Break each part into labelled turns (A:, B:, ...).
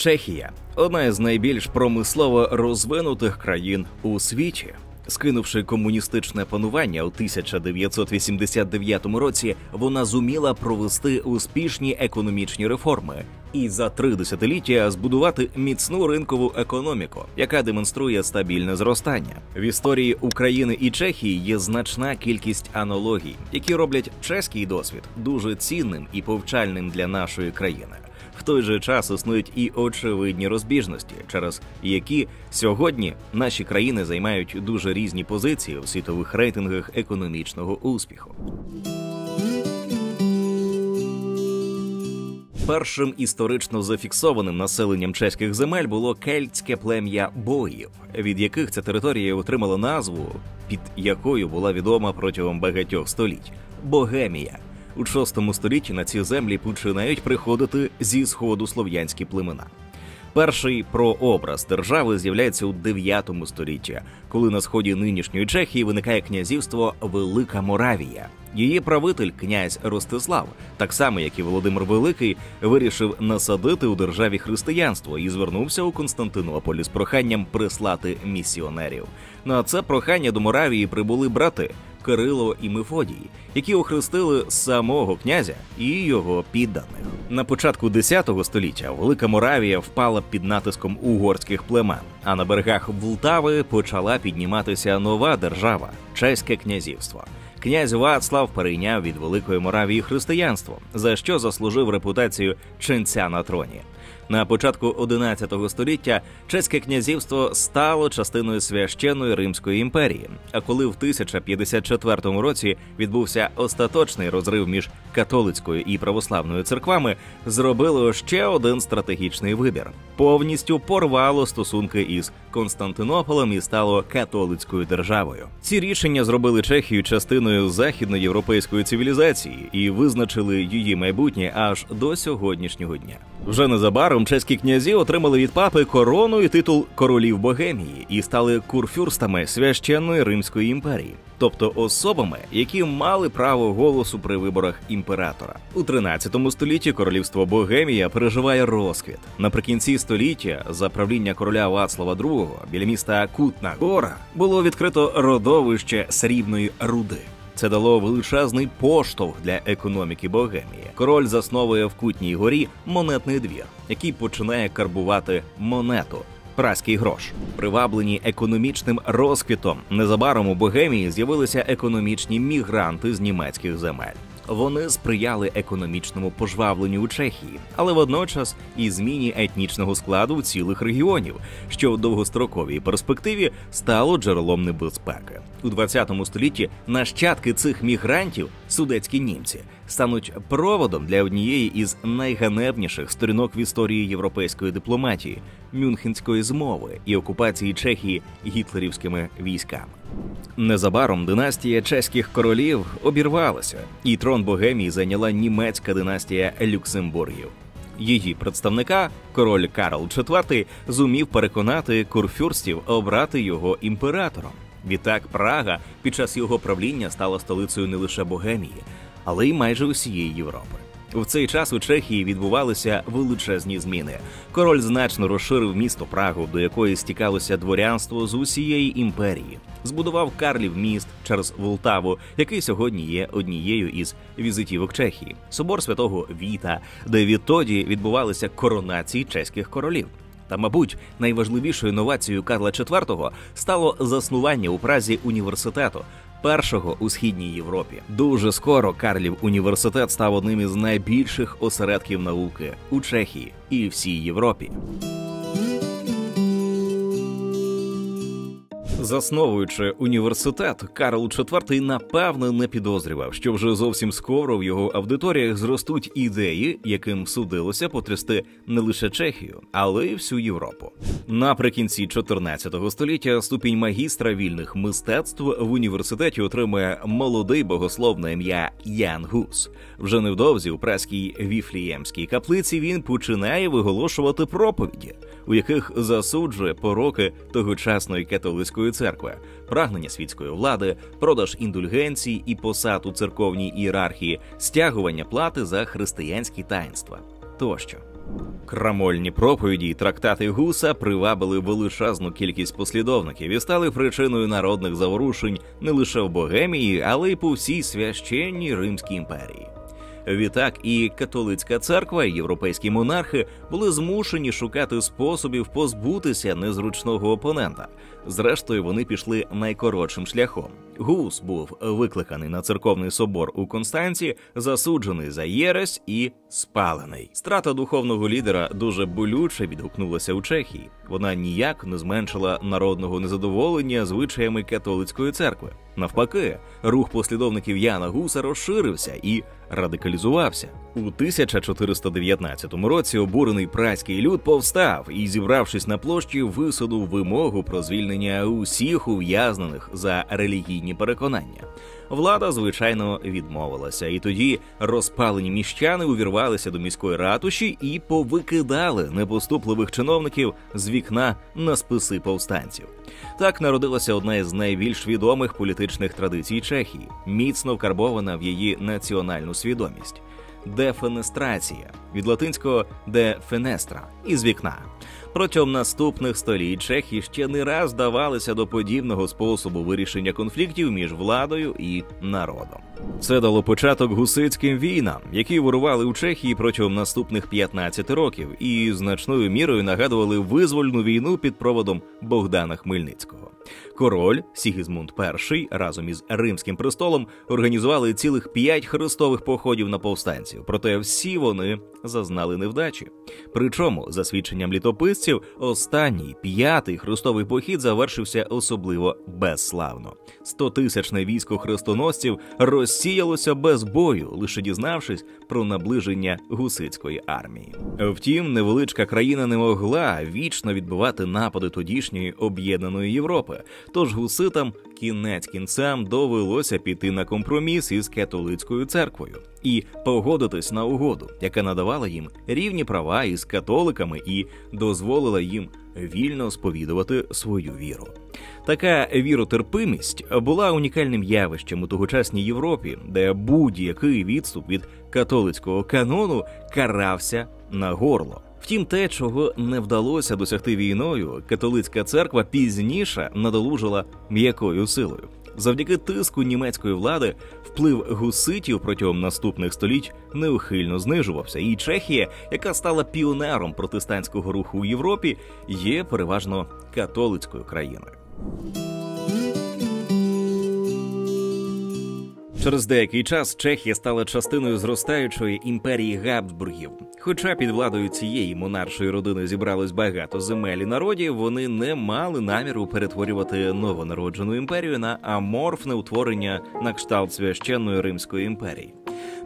A: Чехія – одна із найбільш промислово розвинутих країн у світі. Скинувши комуністичне панування у 1989 році, вона зуміла провести успішні економічні реформи і за 3 десятиліття збудувати міцну ринкову економіку, яка демонструє стабільне зростання. В історії України і Чехії є значна кількість аналогій, які роблять чеський досвід дуже цінним і повчальним для нашої країни. В той же час існують і очевидні розбіжності, через які сьогодні наші країни займають дуже різні позиції у світових рейтингах економічного успіху. Першим історично зафіксованим населенням чеських земель було кельтське плем'я боїв, від яких ця територія отримала назву, під якою була відома протягом багатьох століть – Богемія. У VI столітті на ці землі починають приходити зі сходу слов'янські племена. Перший прообраз держави з'являється у IX столітті, коли на сході нинішньої Чехії виникає князівство Велика Моравія. Її правитель, князь Ростислав, так само як і Володимир Великий, вирішив насадити у державі християнство і звернувся у Константинополь з проханням прислати місіонерів. На це прохання до Моравії прибули брати Кирило і Мефодій, які охрестили самого князя і його підданих. На початку X століття Велика Моравія впала під натиском угорських племен, а на берегах Влтави почала підніматися нова держава – Чеське князівство. Князь Вацлав перейняв від Великої Моравії християнство, за що заслужив репутацію ченця на троні. На початку XI століття Чеське князівство стало частиною Священної Римської імперії, а коли в 1054 році відбувся остаточний розрив між католицькою і православною церквами, зробило ще один стратегічний вибір – повністю порвало стосунки із Константинополем і стало католицькою державою. Ці рішення зробили Чехію частиною західноєвропейської цивілізації і визначили її майбутнє аж до сьогоднішнього дня. Вже незабаром чеські князі отримали від папи корону і титул королів Богемії і стали курфюрстами Священної Римської імперії, тобто особами, які мали право голосу при виборах імператора. У 13 столітті королівство Богемія переживає розквіт. Наприкінці століття за правління короля Вацлава II біля міста Кутна Гора було відкрито родовище срібної руди. Це дало величезний поштовх для економіки Богемії. Король засновує в Кутній горі монетний двір, який починає карбувати монету – праський грош. Приваблені економічним розквітом, незабаром у Богемії з'явилися економічні мігранти з німецьких земель. Вони сприяли економічному пожвавленню у Чехії, але водночас і зміні етнічного складу цілих регіонів, що в довгостроковій перспективі стало джерелом небезпеки. У 20 столітті нащадки цих мігрантів, судетські німці, стануть проводом для однієї із найганебніших сторінок в історії європейської дипломатії – Мюнхенської змови і окупації Чехії гітлерівськими військами. Незабаром династія чеських королів обірвалася, і трон Богемії зайняла німецька династія Люксембургів. Її представника, король Карл IV, зумів переконати курфюрстів обрати його імператором. Відтак Прага під час його правління стала столицею не лише Богемії, але й майже усієї Європи. В цей час у Чехії відбувалися величезні зміни. Король значно розширив місто Прагу, до якої стікалося дворянство з усієї імперії. Збудував Карлів міст через Влтаву, який сьогодні є однією із візитівок Чехії. Собор Святого Віта, де відтоді відбувалися коронації чеських королів. Та, мабуть, найважливішою новацією Карла IV стало заснування у Празі університету, першого у Східній Європі. Дуже скоро Карлів університет став одним із найбільших осередків науки у Чехії і всій Європі. Засновуючи університет, Карл IV напевно не підозрював, що вже зовсім скоро в його аудиторіях зростуть ідеї, яким судилося потрясти не лише Чехію, але й всю Європу. Наприкінці 14 століття ступінь магістра вільних мистецтв в університеті отримує молодий богослов на ім'я Ян Гус. Вже невдовзі у Празькій Віфліємській каплиці він починає виголошувати проповіді, у яких засуджує пороки тогочасної католицької церкви, прагнення світської влади, продаж індульгенцій і посад у церковній ієрархії, стягування плати за християнські таїнства тощо. Крамольні проповіді й трактати Гуса привабили величезну кількість послідовників і стали причиною народних заворушень не лише в Богемії, але й по всій священній Римській імперії. Відтак і католицька церква, і європейські монархи були змушені шукати способів позбутися незручного опонента. Зрештою, вони пішли найкоротшим шляхом. Гус був викликаний на церковний собор у Констанці, засуджений за єресь і спалений. Страта духовного лідера дуже болюче відгукнулася у Чехії. Вона ніяк не зменшила народного незадоволення звичаями католицької церкви. Навпаки, рух послідовників Яна Гуса розширився і радикалізувався. У 1419 році обурений празький люд повстав і, зібравшись на площі, висунув вимогу про звільнення усіх ув'язнених за релігійні переконання. Влада, звичайно, відмовилася, і тоді розпалені міщани увірвалися до міської ратуші і повикидали непоступливих чиновників з вікна на списи повстанців. Так народилася одна із найбільш відомих політичних традицій Чехії, міцно вкарбована в її національну свідомість – дефенестрація, від латинського «de fenestra» – із вікна. Протягом наступних століть чехи ще не раз вдавалися до подібного способу вирішення конфліктів між владою і народом. Це дало початок гуситським війнам, які вирували у Чехії протягом наступних 15 років і значною мірою нагадували визвольну війну під проводом Богдана Хмельницького. Король Сігізмунд І разом із Римським престолом організували цілих 5 хрестових походів на повстанців, проте всі вони зазнали невдачі. Причому, за свідченням літописців, останній 5-й хрестовий похід завершився особливо безславно. 100-тисячне військо хрестоносців розсіялося без бою, лише дізнавшись про наближення гуситської армії. Втім, невеличка країна не могла вічно відбивати напади тодішньої об'єднаної Європи, тож гуситам кінець кінцем довелося піти на компроміс із католицькою церквою і погодитись на угоду, яка надавала їм рівні права із католиками і дозволила їм вільно сповідувати свою віру. Така віротерпимість була унікальним явищем у тогочасній Європі, де будь-який відступ від католицького канону карався на горло. Втім, те, чого не вдалося досягти війною, католицька церква пізніше надолужила м'якою силою. Завдяки тиску німецької влади вплив гуситів протягом наступних століть неухильно знижувався, і Чехія, яка стала піонером протестантського руху у Європі, є переважно католицькою країною. Через деякий час Чехія стала частиною зростаючої імперії Габсбургів. Хоча під владою цієї монаршої родини зібралось багато земель і народів, вони не мали наміру перетворювати новонароджену імперію на аморфне утворення на кшталт священної Римської імперії.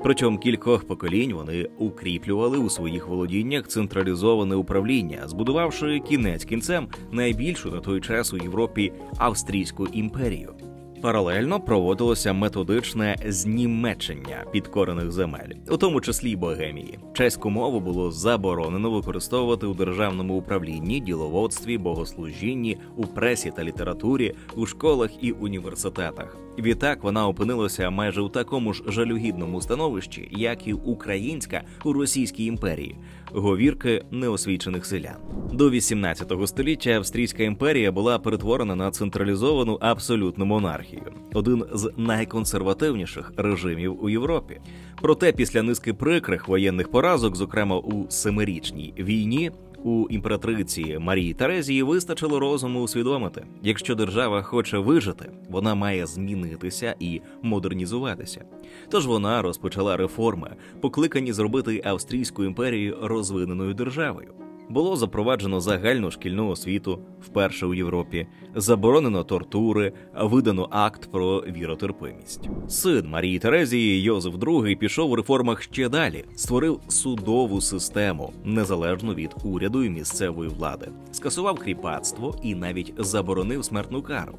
A: Протягом кількох поколінь вони укріплювали у своїх володіннях централізоване управління, збудувавши кінець кінцем найбільшу на той час у Європі Австрійську імперію. Паралельно проводилося методичне знімечення підкорених земель, у тому числі й Богемії. Чеську мову було заборонено використовувати у державному управлінні, діловодстві, богослужінні, у пресі та літературі, у школах і університетах. Відтак вона опинилася майже у такому ж жалюгідному становищі, як і українська у Російській імперії – говірки неосвічених селян. До 18 століття Австрійська імперія була перетворена на централізовану абсолютну монархію – один з найконсервативніших режимів у Європі. Проте після низки прикрих воєнних поразок, зокрема у Семирічній війні, у імператриці Марії Терезії вистачило розуму усвідомити, якщо держава хоче вижити, вона має змінитися і модернізуватися. Тож вона розпочала реформи, покликані зробити Австрійську імперію розвиненою державою. Було запроваджено загальну шкільну освіту вперше у Європі, заборонено тортури, видано акт про віротерпимість. Син Марії Терезії Йозеф II пішов у реформах ще далі, створив судову систему, незалежну від уряду і місцевої влади, скасував кріпацтво і навіть заборонив смертну кару.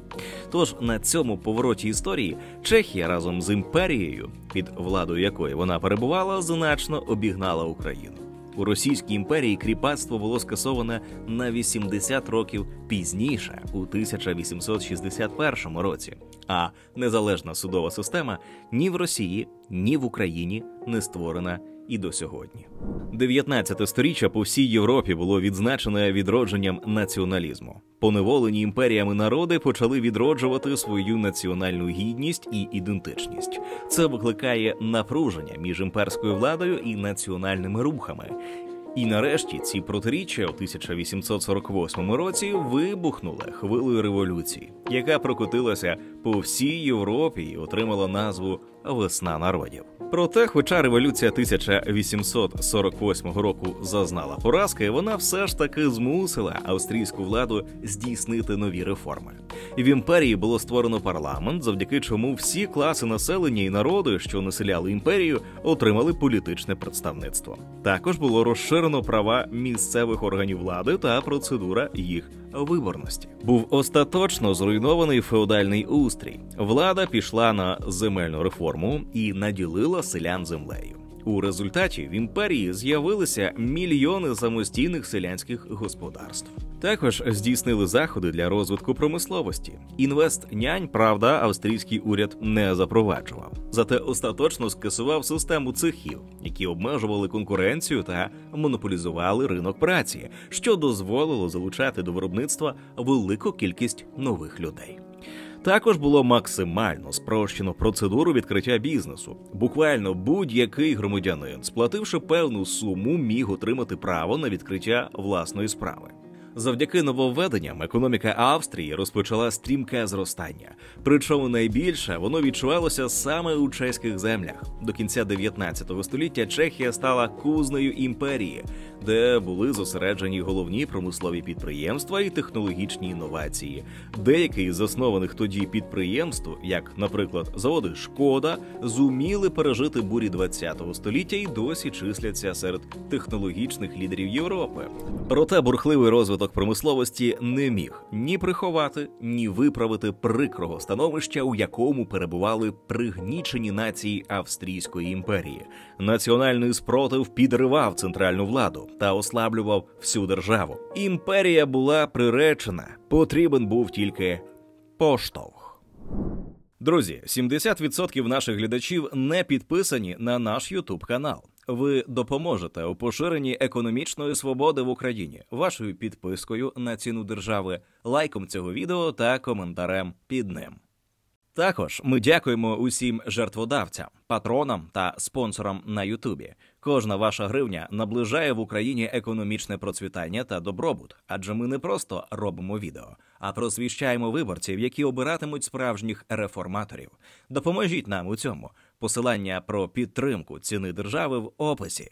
A: Тож на цьому повороті історії Чехія разом з імперією, під владою якої вона перебувала, значно обігнала Україну. У Російській імперії кріпацтво було скасоване на 80 років пізніше, у 1861 році. А незалежна судова система ні в Росії, ні в Україні не створена і до сьогодні. 19 сторіччя по всій Європі було відзначене відродженням націоналізму. Поневолені імперіями народи почали відроджувати свою національну гідність і ідентичність. Це викликає напруження між імперською владою і національними рухами. І нарешті ці протиріччя у 1848 році вибухнули хвилею революції, яка прокотилася по всій Європі і отримала назву «Весна народів». Проте, хоча революція 1848 року зазнала поразки, вона все ж таки змусила австрійську владу здійснити нові реформи. В імперії було створено парламент, завдяки чому всі класи населення і народи, що населяли імперію, отримали політичне представництво. Також було розширено права місцевих органів влади та процедура їх виборності. Був остаточно зруйнований феодальний устрій. Влада пішла на земельну реформу і наділила селян землею. У результаті в імперії з'явилися мільйони самостійних селянських господарств. Також здійснили заходи для розвитку промисловості. Інвестнянь, правда, австрійський уряд не запроваджував. Зате остаточно скасував систему цехів, які обмежували конкуренцію та монополізували ринок праці, що дозволило залучати до виробництва велику кількість нових людей. Також було максимально спрощено процедуру відкриття бізнесу. Буквально будь-який громадянин, сплативши певну суму, міг отримати право на відкриття власної справи. Завдяки нововведенням економіка Австрії розпочала стрімке зростання. Причому найбільше воно відчувалося саме у чеських землях. До кінця 19 століття Чехія стала кузнею імперії, де були зосереджені головні промислові підприємства і технологічні інновації. Деякі із заснованих тоді підприємств, як, наприклад, заводи «Шкода», зуміли пережити бурі 20 століття і досі числяться серед технологічних лідерів Європи. Проте бурхливий розвиток промисловості не міг ні приховати, ні виправити прикрого становища, у якому перебували пригнічені нації Австрійської імперії. Національний спротив підривав центральну владу та ослаблював всю державу. Імперія була приречена, потрібен був тільки поштовх. Друзі, 70% наших глядачів не підписані на наш YouTube-канал. Ви допоможете у поширенні економічної свободи в Україні вашою підпискою на ціну держави, лайком цього відео та коментарем під ним. Також ми дякуємо усім жертводавцям, патронам та спонсорам на Ютубі. Кожна ваша гривня наближає в Україні економічне процвітання та добробут, адже ми не просто робимо відео, а просвіщаємо виборців, які обиратимуть справжніх реформаторів. Допоможіть нам у цьому. Посилання про підтримку ціни держави в описі.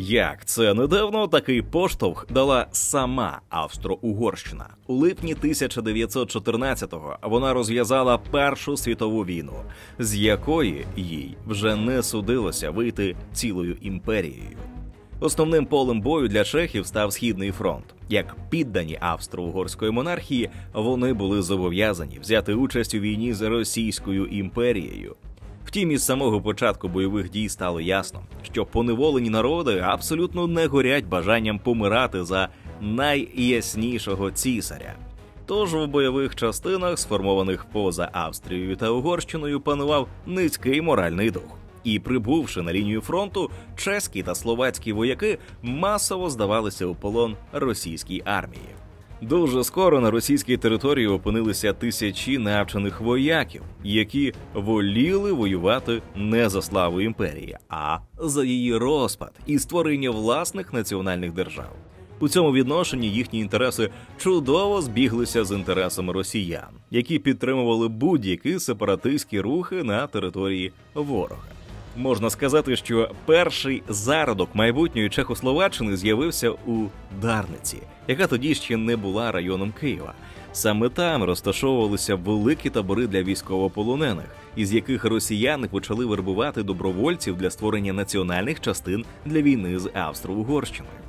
A: Як це не дивно, такий поштовх дала сама Австро-Угорщина. У липні 1914-го вона розв'язала Першу світову війну, з якої їй вже не судилося вийти цілою імперією. Основним полем бою для чехів став Східний фронт. Як піддані Австро-Угорської монархії, вони були зобов'язані взяти участь у війні з Російською імперією. Втім, із самого початку бойових дій стало ясно, що поневолені народи абсолютно не горять бажанням помирати за найяснішого цісаря. Тож у бойових частинах, сформованих поза Австрією та Угорщиною, панував низький моральний дух. І прибувши на лінію фронту, чеські та словацькі вояки масово здавалися у полон російській армії. Дуже скоро на російській території опинилися тисячі навчених вояків, які воліли воювати не за славу імперії, а за її розпад і створення власних національних держав. У цьому відношенні їхні інтереси чудово збіглися з інтересами росіян, які підтримували будь-які сепаратистські рухи на території ворога. Можна сказати, що перший зародок майбутньої Чехословаччини з'явився у Дарниці, яка тоді ще не була районом Києва. Саме там розташовувалися великі табори для військовополонених, із яких росіяни почали вербувати добровольців для створення національних частин для війни з Австро-Угорщиною.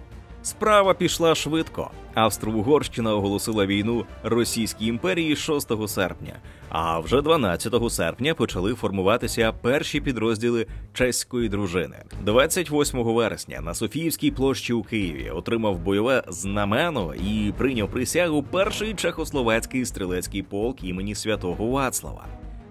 A: Справа пішла швидко. Австро-Угорщина оголосила війну Російській імперії 6 серпня, а вже 12 серпня почали формуватися перші підрозділи чеської дружини. 28 вересня на Софіївській площі у Києві отримав бойове знамено і прийняв присягу перший чехословацький стрілецький полк імені Святого Вацлава.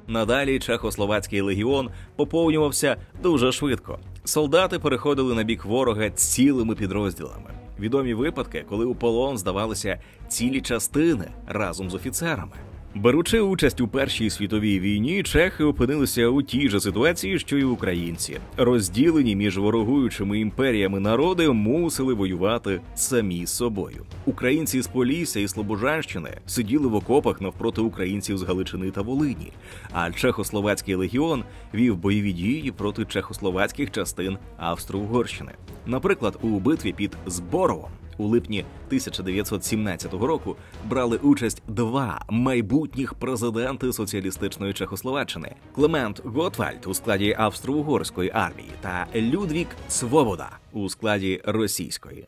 A: Надалі Чехословацький легіон поповнювався дуже швидко. Солдати переходили на бік ворога цілими підрозділами. Відомі випадки, коли у полон здавалися цілі частини разом з офіцерами. Беручи участь у Першій світовій війні, чехи опинилися у тій же ситуації, що й українці. Розділені між ворогуючими імперіями народи мусили воювати самі з собою. Українці з Полісся і Слобожанщини сиділи в окопах навпроти українців з Галичини та Волині, а Чехословацький легіон вів бойові дії проти чехословацьких частин Австро-Угорщини. Наприклад, у битві під Зборовом у липні 1917 року брали участь два майбутніх президенти соціалістичної Чехословаччини – Клемент Готвальд у складі Австро-Угорської армії та Людвік Свобода у складі російської.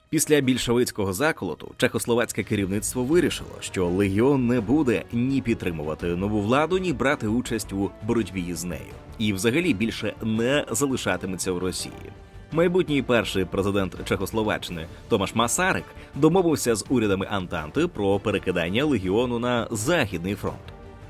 A: Після більшовицького заколоту чехословацьке керівництво вирішило, що легіон не буде ні підтримувати нову владу, ні брати участь у боротьбі з нею. І взагалі більше не залишатиметься в Росії. Майбутній перший президент Чехословаччини Томаш Масарик домовився з урядами Антанти про перекидання легіону на Західний фронт.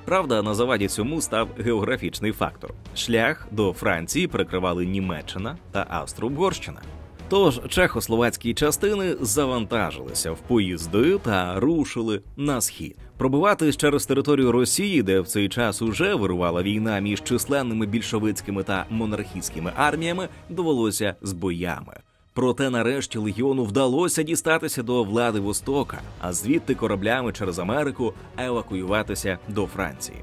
A: Правда, на заваді цьому став географічний фактор. Шлях до Франції перекривали Німеччина та Австро-Угорщина. Тож чехословацькі частини завантажилися в поїзди та рушили на схід. Пробиватись через територію Росії, де в цей час уже вирувала війна між численними більшовицькими та монархістськими арміями, довелося з боями. Проте нарешті легіону вдалося дістатися до Владивостока, а звідти кораблями через Америку евакуюватися до Франції.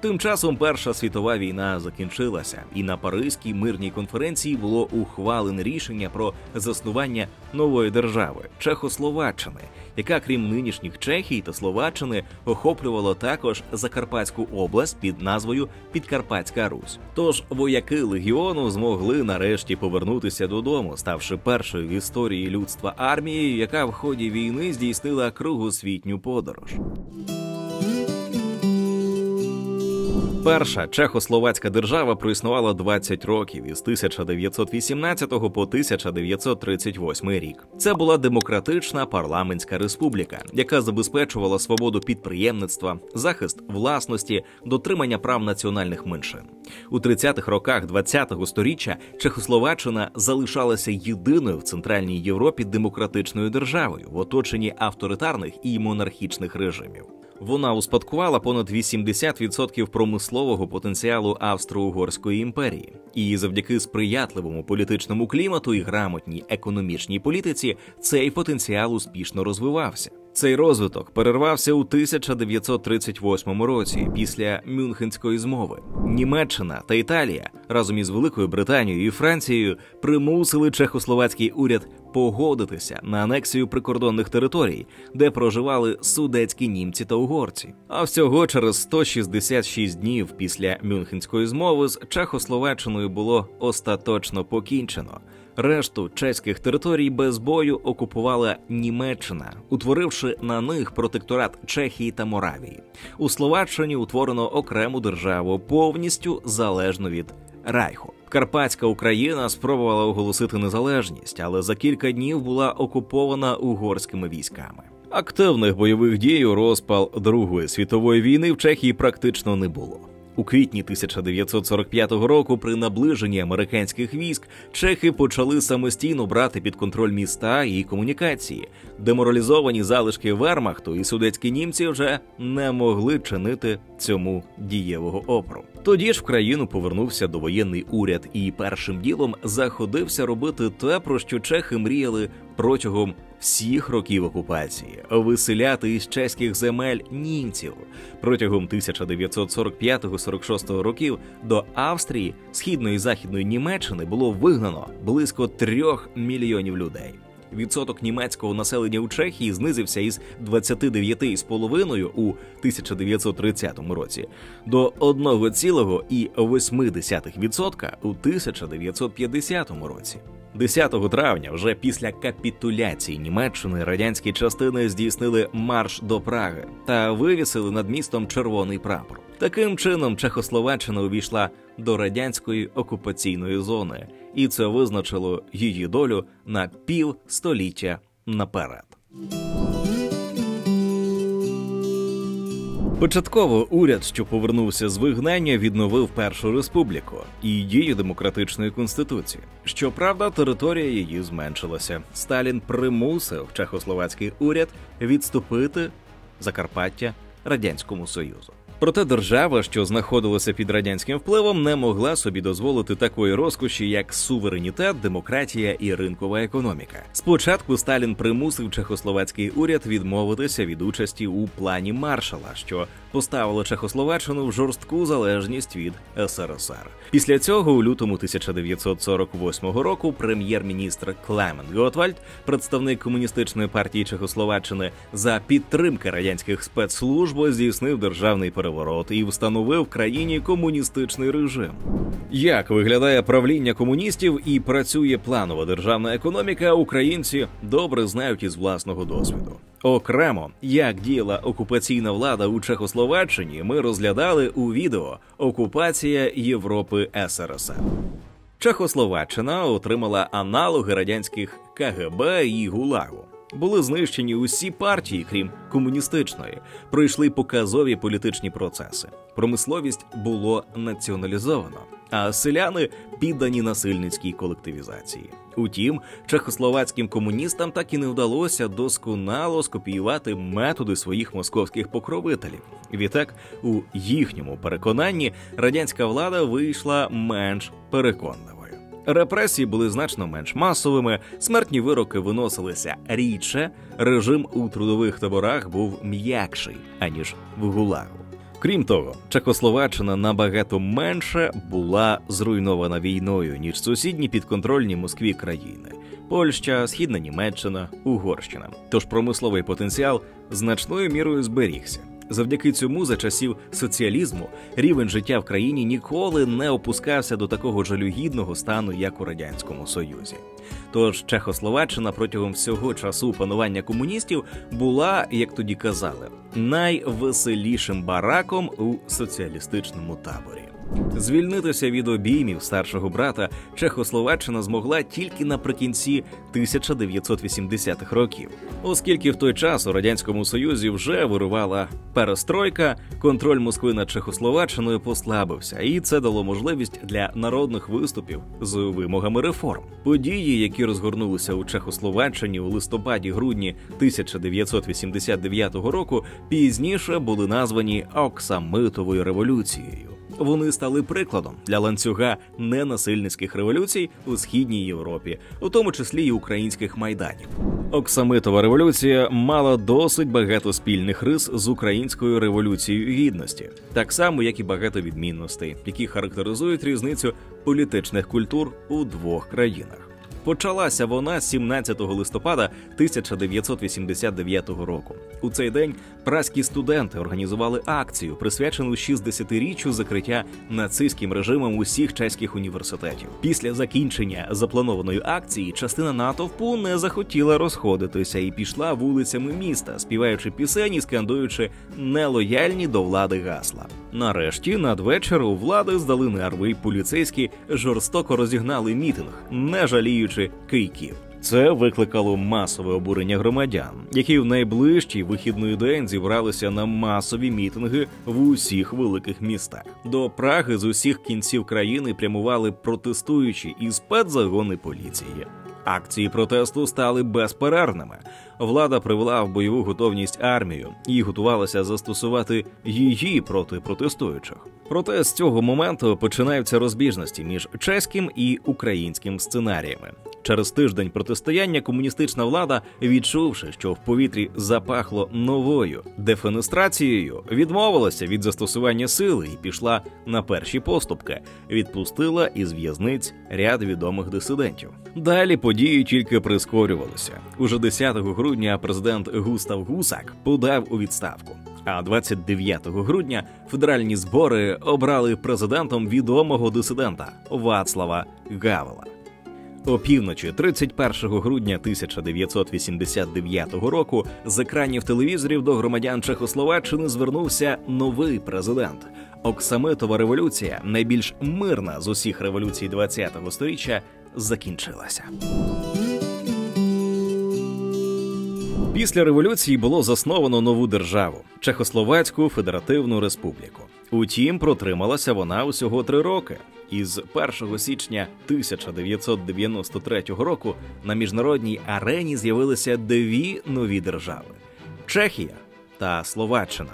A: Тим часом Перша світова війна закінчилася, і на Паризькій мирній конференції було ухвалене рішення про заснування нової держави – Чехословаччини, яка крім нинішніх Чехії та Словаччини охоплювала також Закарпатську область під назвою Підкарпатська Русь. Тож вояки легіону змогли нарешті повернутися додому, ставши першою в історії людства армією, яка в ході війни здійснила кругосвітню подорож. Перша чехословацька держава проіснувала 20 років із 1918 по 1938 рік. Це була демократична парламентська республіка, яка забезпечувала свободу підприємництва, захист власності, дотримання прав національних меншин. У 30-х роках ХХ століття Чехословаччина залишалася єдиною в Центральній Європі демократичною державою в оточенні авторитарних і монархічних режимів. Вона успадкувала понад 80% промислового потенціалу Австро-Угорської імперії. І завдяки сприятливому політичному клімату і грамотній економічній політиці цей потенціал успішно розвивався. Цей розвиток перервався у 1938 році після Мюнхенської змови. Німеччина та Італія разом із Великою Британією і Францією примусили чехословацький уряд погодитися на анексію прикордонних територій, де проживали судетські німці та угорці. А всього через 166 днів після Мюнхенської змови з Чехословаччиною було остаточно покінчено. Решту чеських територій без бою окупувала Німеччина, утворивши на них протекторат Чехії та Моравії. У Словаччині утворено окрему державу, повністю залежну від Райху. Карпатська Україна спробувала оголосити незалежність, але за кілька днів була окупована угорськими військами. Активних бойових дій у розпал Другої світової війни в Чехії практично не було. У квітні 1945 року при наближенні американських військ чехи почали самостійно брати під контроль міста і комунікації. Деморалізовані залишки вермахту і судетські німці вже не могли чинити цьому дієвого опору. Тоді ж в країну повернувся довоєнний уряд і першим ділом заходився робити те, про що чехи мріяли протягом всіх років окупації – виселяти із чеських земель німців. Протягом 1945-46 років до Австрії, Східної і Західної Німеччини було вигнано близько 3 мільйонів людей. Відсоток німецького населення у Чехії знизився із 29,5% у 1930 році до 1,8% у 1950 році. 10 травня, вже після капітуляції Німеччини, радянські частини здійснили марш до Праги та вивісили над містом червоний прапор. Таким чином, Чехословаччина увійшла до радянської окупаційної зони, і це визначило її долю на півстоліття наперед. Початково уряд, що повернувся з вигнання, відновив Першу республіку і дію демократичної конституції. Щоправда, територія її зменшилася. Сталін примусив чехословацький уряд відступити Закарпаття Радянському Союзу. Проте держава, що знаходилася під радянським впливом, не могла собі дозволити такої розкоші, як суверенітет, демократія і ринкова економіка. Спочатку Сталін примусив чехословацький уряд відмовитися від участі у плані Маршалла, що поставило Чехословаччину в жорстку залежність від СРСР. Після цього у лютому 1948 року прем'єр-міністр Клемент Готвальд, представник Комуністичної партії Чехословаччини, за підтримки радянських спецслужб здійснив державний переворот і встановив в країні комуністичний режим. Як виглядає правління комуністів і працює планова державна економіка, українці добре знають із власного досвіду. Окремо, як діяла окупаційна влада у Чехословаччині, ми розглядали у відео «Окупація Європи СРСР». Чехословаччина отримала аналоги радянських КГБ і ГУЛАГу. Були знищені усі партії, крім комуністичної. Пройшли показові політичні процеси. Промисловість було націоналізовано, а селяни піддані насильницькій колективізації. Утім, чехословацьким комуністам так і не вдалося досконало скопіювати методи своїх московських покровителів. Відтак, у їхньому переконанні радянська влада вийшла менш переконливою. Репресії були значно менш масовими, смертні вироки виносилися рідше, режим у трудових таборах був м'якший, аніж в ГУЛАГу. Крім того, Чехословаччина набагато менше була зруйнована війною, ніж сусідні підконтрольні Москві країни – Польща, Східна Німеччина, Угорщина. Тож промисловий потенціал значною мірою зберігся. Завдяки цьому за часів соціалізму рівень життя в країні ніколи не опускався до такого жалюгідного стану, як у Радянському Союзі. Тож Чехословаччина протягом всього часу панування комуністів була, як тоді казали, найвеселішим бараком у соціалістичному таборі. Звільнитися від обіймів старшого брата Чехословаччина змогла тільки наприкінці 1980-х років. Оскільки в той час у Радянському Союзі вже вирувала перестройка, контроль Москви над Чехословаччиною послабився, і це дало можливість для народних виступів з вимогами реформ. Події, які розгорнулися у Чехословаччині у листопаді-грудні 1989 року, пізніше були названі Оксамитовою революцією. Вони стали прикладом для ланцюга ненасильницьких революцій у Східній Європі, у тому числі й українських майданів. Оксамитова революція мала досить багато спільних рис з українською революцією гідності, так само, як і багато відмінностей, які характеризують різницю політичних культур у двох країнах. Почалася вона 17 листопада 1989 року. У цей день празькі студенти організували акцію, присвячену 60-річчю закриття нацистським режимом усіх чеських університетів. Після закінчення запланованої акції частина натовпу не захотіла розходитися і пішла вулицями міста, співаючи пісень і скандуючи нелояльні до влади гасла. Нарешті, надвечір у влади здали нерви, і поліцейські жорстоко розігнали мітинг, не жаліючи кийків. Це викликало масове обурення громадян, які в найближчий вихідний день зібралися на масові мітинги в усіх великих містах. До Праги з усіх кінців країни прямували протестуючі і спецзагони поліції. Акції протесту стали безперервними. Влада привела в бойову готовність армію і готувалася застосувати її проти протестуючих. Проте з цього моменту починаються розбіжності між чеським і українським сценаріями. Через тиждень протистояння комуністична влада, відчувши, що в повітрі запахло новою дефенестрацією, відмовилася від застосування сили і пішла на перші поступки, відпустила із в'язниць ряд відомих дисидентів. Далі події тільки прискорювалися. Уже 10 грудня президент Густав Гусак подав у відставку. А 29 грудня федеральні збори обрали президентом відомого дисидента Вацлава Гавела. Опівночі 31 грудня 1989 року з екранів телевізорів до громадян Чехословаччини звернувся новий президент. Оксамитова революція, найбільш мирна з усіх революцій ХХ століття, закінчилася. Після революції було засновано нову державу – Чехословацьку Федеративну Республіку. Утім, протрималася вона усього 3 роки. Із 1 січня 1993 року на міжнародній арені з'явилися 2 нові держави – Чехія та Словаччина.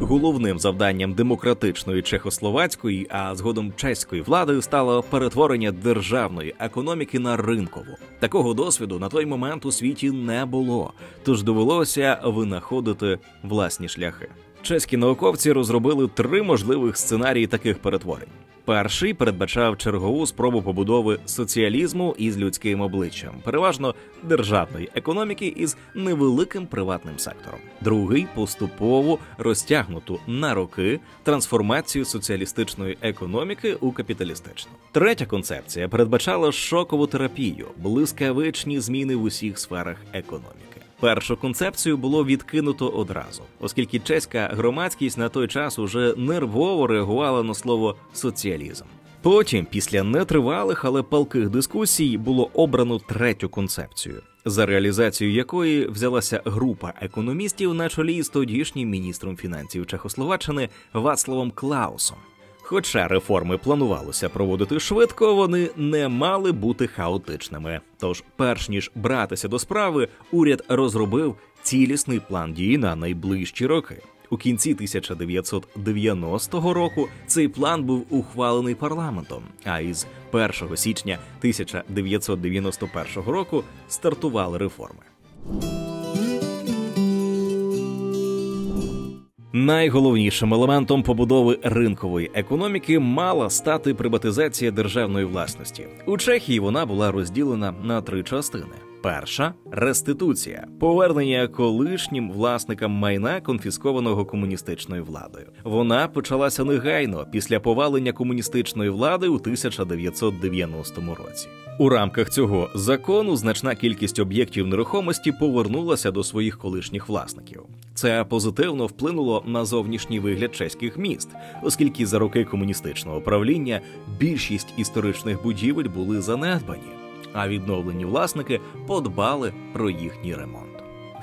A: Головним завданням демократичної чехословацької, а згодом чеської влади стало перетворення державної економіки на ринкову. Такого досвіду на той момент у світі не було, тож довелося винаходити власні шляхи. Чеські науковці розробили 3 можливих сценарії таких перетворень. Перший передбачав чергову спробу побудови соціалізму із людським обличчям, переважно державної економіки із невеликим приватним сектором. Другий – поступово розтягнуту на роки трансформацію соціалістичної економіки у капіталістичну. Третя концепція передбачала шокову терапію, блискавичні зміни в усіх сферах економіки. Першу концепцію було відкинуто одразу, оскільки чеська громадськість на той час уже нервово реагувала на слово «соціалізм». Потім, після нетривалих, але палких дискусій, було обрано третю концепцію, за реалізацію якої взялася група економістів на чолі з тодішнім міністром фінансів Чехословаччини Вацлавом Клаусом. Хоча реформи планувалося проводити швидко, вони не мали бути хаотичними. Тож, перш ніж братися до справи, уряд розробив цілісний план дій на найближчі роки. У кінці 1990 року цей план був ухвалений парламентом, а із 1 січня 1991 року стартували реформи. Найголовнішим елементом побудови ринкової економіки мала стати приватизація державної власності. У Чехії вона була розділена на 3 частини. Перша – реституція – повернення колишнім власникам майна, конфіскованого комуністичною владою. Вона почалася негайно після повалення комуністичної влади у 1990 році. У рамках цього закону значна кількість об'єктів нерухомості повернулася до своїх колишніх власників. Це позитивно вплинуло на зовнішній вигляд чеських міст, оскільки за роки комуністичного правління більшість історичних будівель були занедбані, а відновлені власники подбали про їхній ремонт.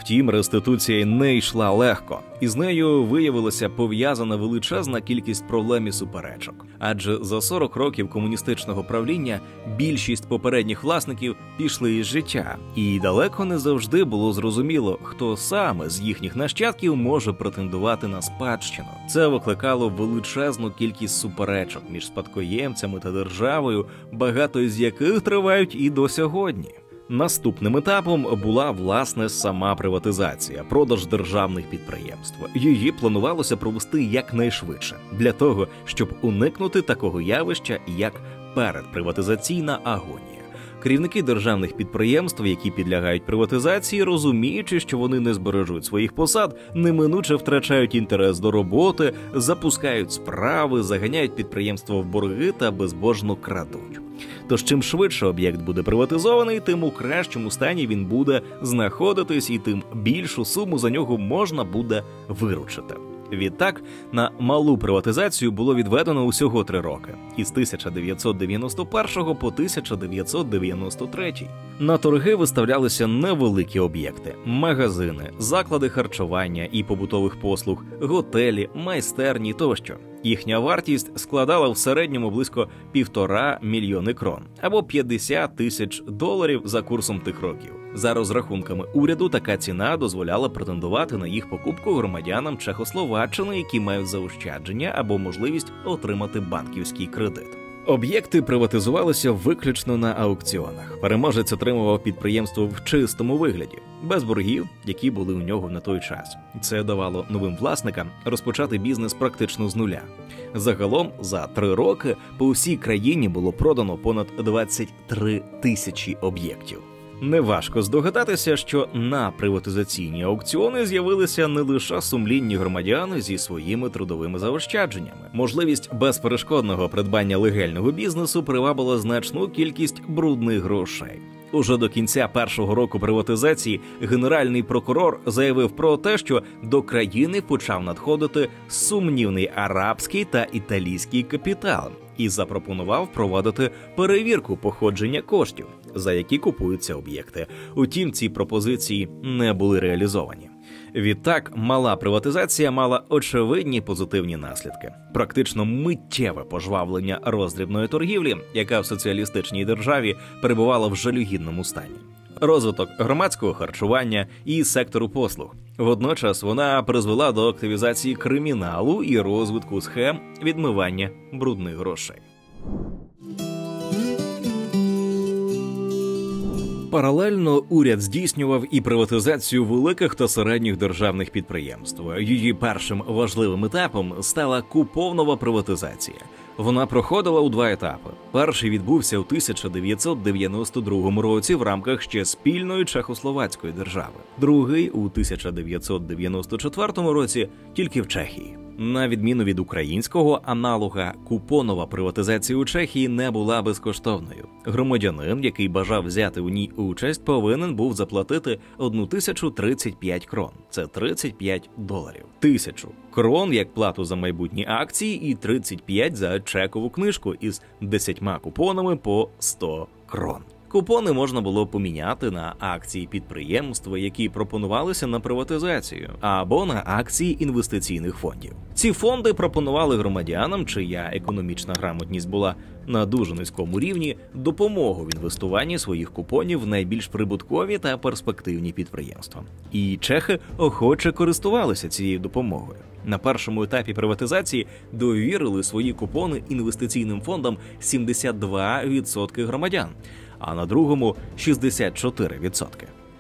A: Втім, реституція не йшла легко, і з нею виявилася пов'язана величезна кількість проблем і суперечок. Адже за 40 років комуністичного правління більшість попередніх власників пішли із життя, і далеко не завжди було зрозуміло, хто саме з їхніх нащадків може претендувати на спадщину. Це викликало величезну кількість суперечок між спадкоємцями та державою, багато з яких тривають і до сьогодні. Наступним етапом була, власне, сама приватизація, продаж державних підприємств. Її планувалося провести якнайшвидше, для того, щоб уникнути такого явища, як передприватизаційна агонія. Керівники державних підприємств, які підлягають приватизації, розуміючи, що вони не збережуть своїх посад, неминуче втрачають інтерес до роботи, запускають справи, заганяють підприємство в борги та безбожно крадуть. Тож чим швидше об'єкт буде приватизований, тим у кращому стані він буде знаходитись і тим більшу суму за нього можна буде виручити. Відтак, на малу приватизацію було відведено усього 3 роки – із 1991 по 1993. На торги виставлялися невеликі об'єкти – магазини, заклади харчування і побутових послуг, готелі, майстерні тощо. Їхня вартість складала в середньому близько 1,5 мільйони крон, або $50 тисяч за курсом тих років. За розрахунками уряду, така ціна дозволяла претендувати на їх покупку громадянам Чехословаччини, які мають заощадження або можливість отримати банківський кредит. Об'єкти приватизувалися виключно на аукціонах. Переможець отримував підприємство в чистому вигляді, без боргів, які були у нього на той час. Це давало новим власникам розпочати бізнес практично з нуля. Загалом, за 3 роки по всій країні було продано понад 23 тисячі об'єктів. Неважко здогадатися, що на приватизаційні аукціони з'явилися не лише сумлінні громадяни зі своїми трудовими заощадженнями. Можливість безперешкодного придбання легального бізнесу привабила значну кількість брудних грошей. Уже до кінця першого року приватизації генеральний прокурор заявив про те, що до країни почав надходити сумнівний арабський та італійський капітал і запропонував проводити перевірку походження коштів. за які купуються об'єкти. Утім, ці пропозиції не були реалізовані. Відтак, мала приватизація мала очевидні позитивні наслідки. Практично миттєве пожвавлення роздрібної торгівлі, яка в соціалістичній державі перебувала в жалюгідному стані. Розвиток громадського харчування і сектору послуг. Водночас вона призвела до активізації криміналу і розвитку схем відмивання брудних грошей. Паралельно уряд здійснював і приватизацію великих та середніх державних підприємств. Її першим важливим етапом стала купонова приватизація. Вона проходила у два етапи. Перший відбувся у 1992 році в рамках ще спільної чехословацької держави. Другий – у 1994 році тільки в Чехії. На відміну від українського аналога, купонова приватизація у Чехії не була безкоштовною. Громадянин, який бажав взяти у ній участь, повинен був заплатити 1035 крон. Це $35. 1000 крон як плату за майбутні акції і 35 за чекову книжку із 10 купонами по 100 крон. Купони можна було поміняти на акції підприємства, які пропонувалися на приватизацію, або на акції інвестиційних фондів. Ці фонди пропонували громадянам, чия економічна грамотність була на дуже низькому рівні, допомогу в інвестуванні своїх купонів в найбільш прибуткові та перспективні підприємства. І чехи охоче користувалися цією допомогою. На першому етапі приватизації довірили свої купони інвестиційним фондам 72% громадян, а на другому – 64%.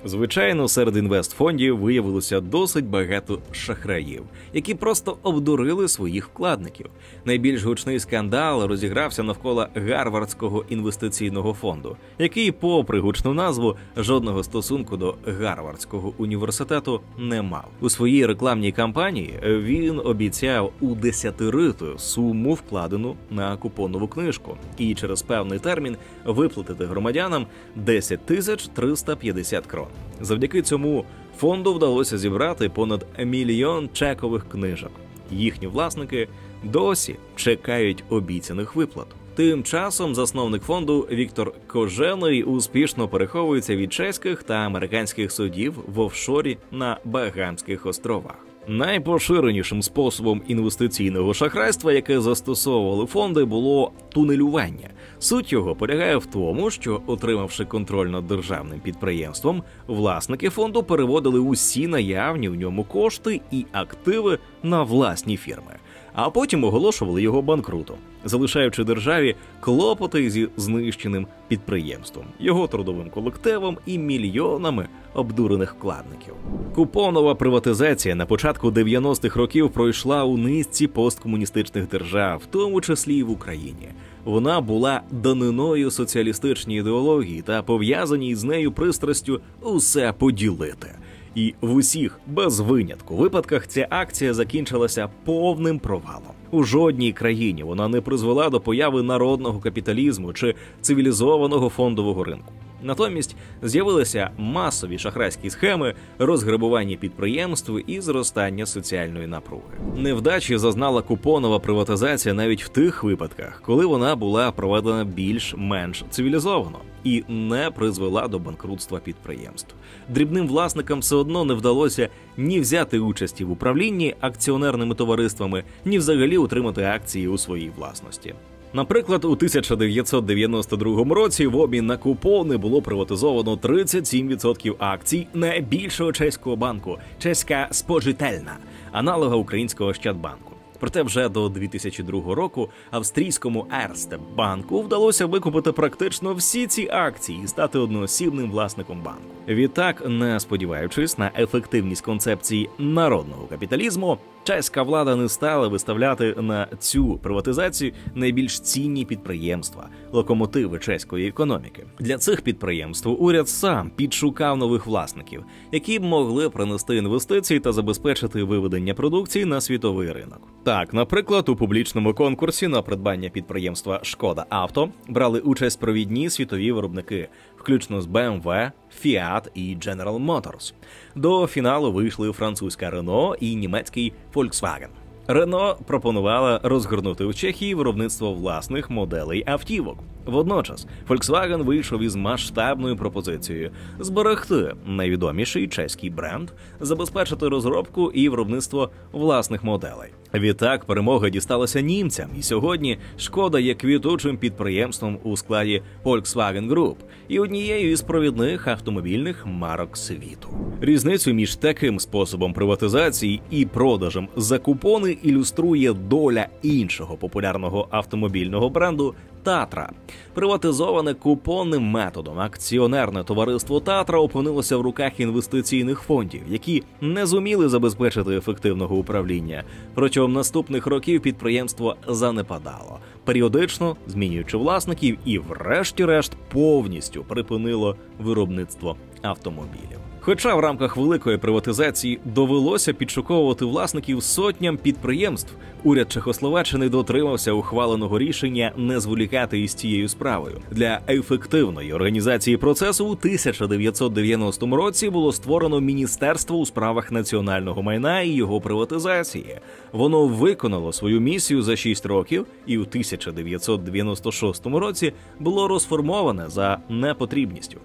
A: Звичайно, серед інвестфондів виявилося досить багато шахраїв, які просто обдурили своїх вкладників. Найбільш гучний скандал розігрався навколо Гарвардського інвестиційного фонду, який, попри гучну назву, жодного стосунку до Гарвардського університету не мав. У своїй рекламній кампанії він обіцяв удесятерити суму, вкладену на купонову книжку, і через певний термін виплатити громадянам 10 350 крон. Завдяки цьому фонду вдалося зібрати понад 1 мільйон чекових книжок. Їхні власники досі чекають обіцяних виплат. Тим часом засновник фонду Віктор Кожелий успішно переховується від чеських та американських судів в офшорі на Багамських островах. Найпоширенішим способом інвестиційного шахрайства, яке застосовували фонди, було тунелювання. Суть його полягає в тому, що, отримавши контроль над державним підприємством, власники фонду переводили усі наявні в ньому кошти і активи на власні фірми, а потім оголошували його банкрутом, залишаючи державі клопоти зі знищеним підприємством, його трудовим колективом і мільйонами обдурених вкладників. Купонова приватизація на початку 90-х років пройшла у низці посткомуністичних держав, в тому числі і в Україні. Вона була даниною соціалістичній ідеології та пов'язаній з нею пристрастю усе поділити. І в усіх, без винятку, випадках ця акція закінчилася повним провалом. У жодній країні вона не призвела до появи народного капіталізму чи цивілізованого фондового ринку. Натомість з'явилися масові шахрайські схеми, розграбування підприємств і зростання соціальної напруги. Невдачі зазнала купонова приватизація навіть в тих випадках, коли вона була проведена більш-менш цивілізовано і не призвела до банкрутства підприємств. Дрібним власникам все одно не вдалося ні взяти участі в управлінні акціонерними товариствами, ні взагалі утримати акції у своїй власності. Наприклад, у 1992 році в обмін на купони було приватизовано 37% акцій найбільшого чеського банку – Чеська Спожительна, аналога українського Ощадбанку. Проте вже до 2002 року австрійському Ерсте банку вдалося викупити практично всі ці акції і стати одноосібним власником банку. Відтак, не сподіваючись на ефективність концепції народного капіталізму, чеська влада не стала виставляти на цю приватизацію найбільш цінні підприємства – локомотиви чеської економіки. Для цих підприємств уряд сам підшукав нових власників, які б могли принести інвестиції та забезпечити виведення продукції на світовий ринок. Так, наприклад, у публічному конкурсі на придбання підприємства «Шкода Авто» брали участь провідні світові виробники, включно з BMW, Fiat і General Motors. До фіналу вийшли французька Renault і німецький Volkswagen. Renault пропонувала розгорнути в Чехії виробництво власних моделей автівок. Водночас Volkswagen вийшов із масштабною пропозицією зберегти найвідоміший чеський бренд, забезпечити розробку і виробництво власних моделей. Відтак перемога дісталася німцям, і сьогодні Шкода є квітучим підприємством у складі Volkswagen Group і однією із провідних автомобільних марок світу. Різницю між таким способом приватизації і продажем за купони ілюструє доля іншого популярного автомобільного бренду Татра. Приватизоване купонним методом акціонерне товариство Татра опинилося в руках інвестиційних фондів, які не зуміли забезпечити ефективного управління. Протягом наступних років підприємство занепадало, періодично змінюючи власників і врешті-решт повністю припинило виробництво автомобілів. Хоча в рамках великої приватизації довелося підшуковувати власників сотням підприємств, уряд Чехословаччини дотримався ухваленого рішення не зволікати із цією справою. Для ефективної організації процесу у 1990 році було створено Міністерство у справах національного майна і його приватизації. Воно виконало свою місію за 6 років і у 1996 році було розформоване за непотрібністю.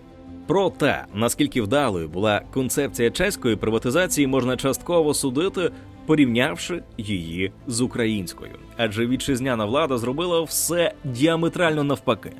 A: Про те, наскільки вдалою була концепція чеської приватизації, можна частково судити, порівнявши її з українською. Адже вітчизняна влада зробила все діаметрально навпаки.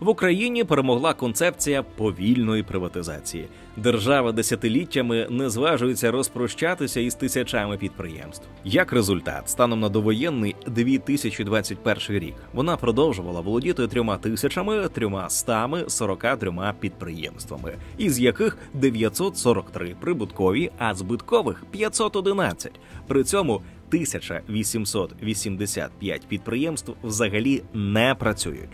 A: В Україні перемогла концепція повільної приватизації. Держава десятиліттями не зважується розпрощатися із тисячами підприємств. Як результат, станом на довоєнний 2021 рік, вона продовжувала володіти 3343 підприємствами, із яких 943 прибуткові, а збиткових 511. При цьому 1885 підприємств взагалі не працюють.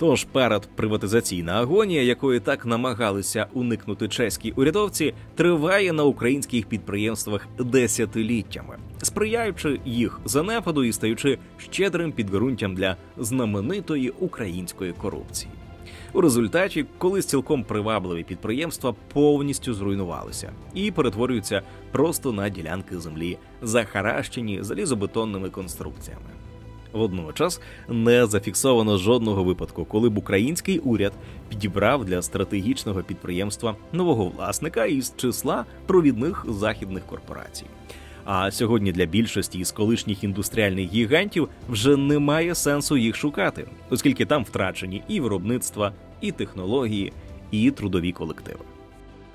A: Тож передприватизаційна агонія, якої так намагалися уникнути чеські урядовці, триває на українських підприємствах десятиліттями, сприяючи їх занепаду і стаючи щедрим підґрунтям для знаменитої української корупції. У результаті колись цілком привабливі підприємства повністю зруйнувалися і перетворюються просто на ділянки землі, захаращені залізобетонними конструкціями. Водночас не зафіксовано жодного випадку, коли б український уряд підібрав для стратегічного підприємства нового власника із числа провідних західних корпорацій. А сьогодні для більшості із колишніх індустріальних гігантів вже немає сенсу їх шукати, оскільки там втрачені і виробництва, і технології, і трудові колективи.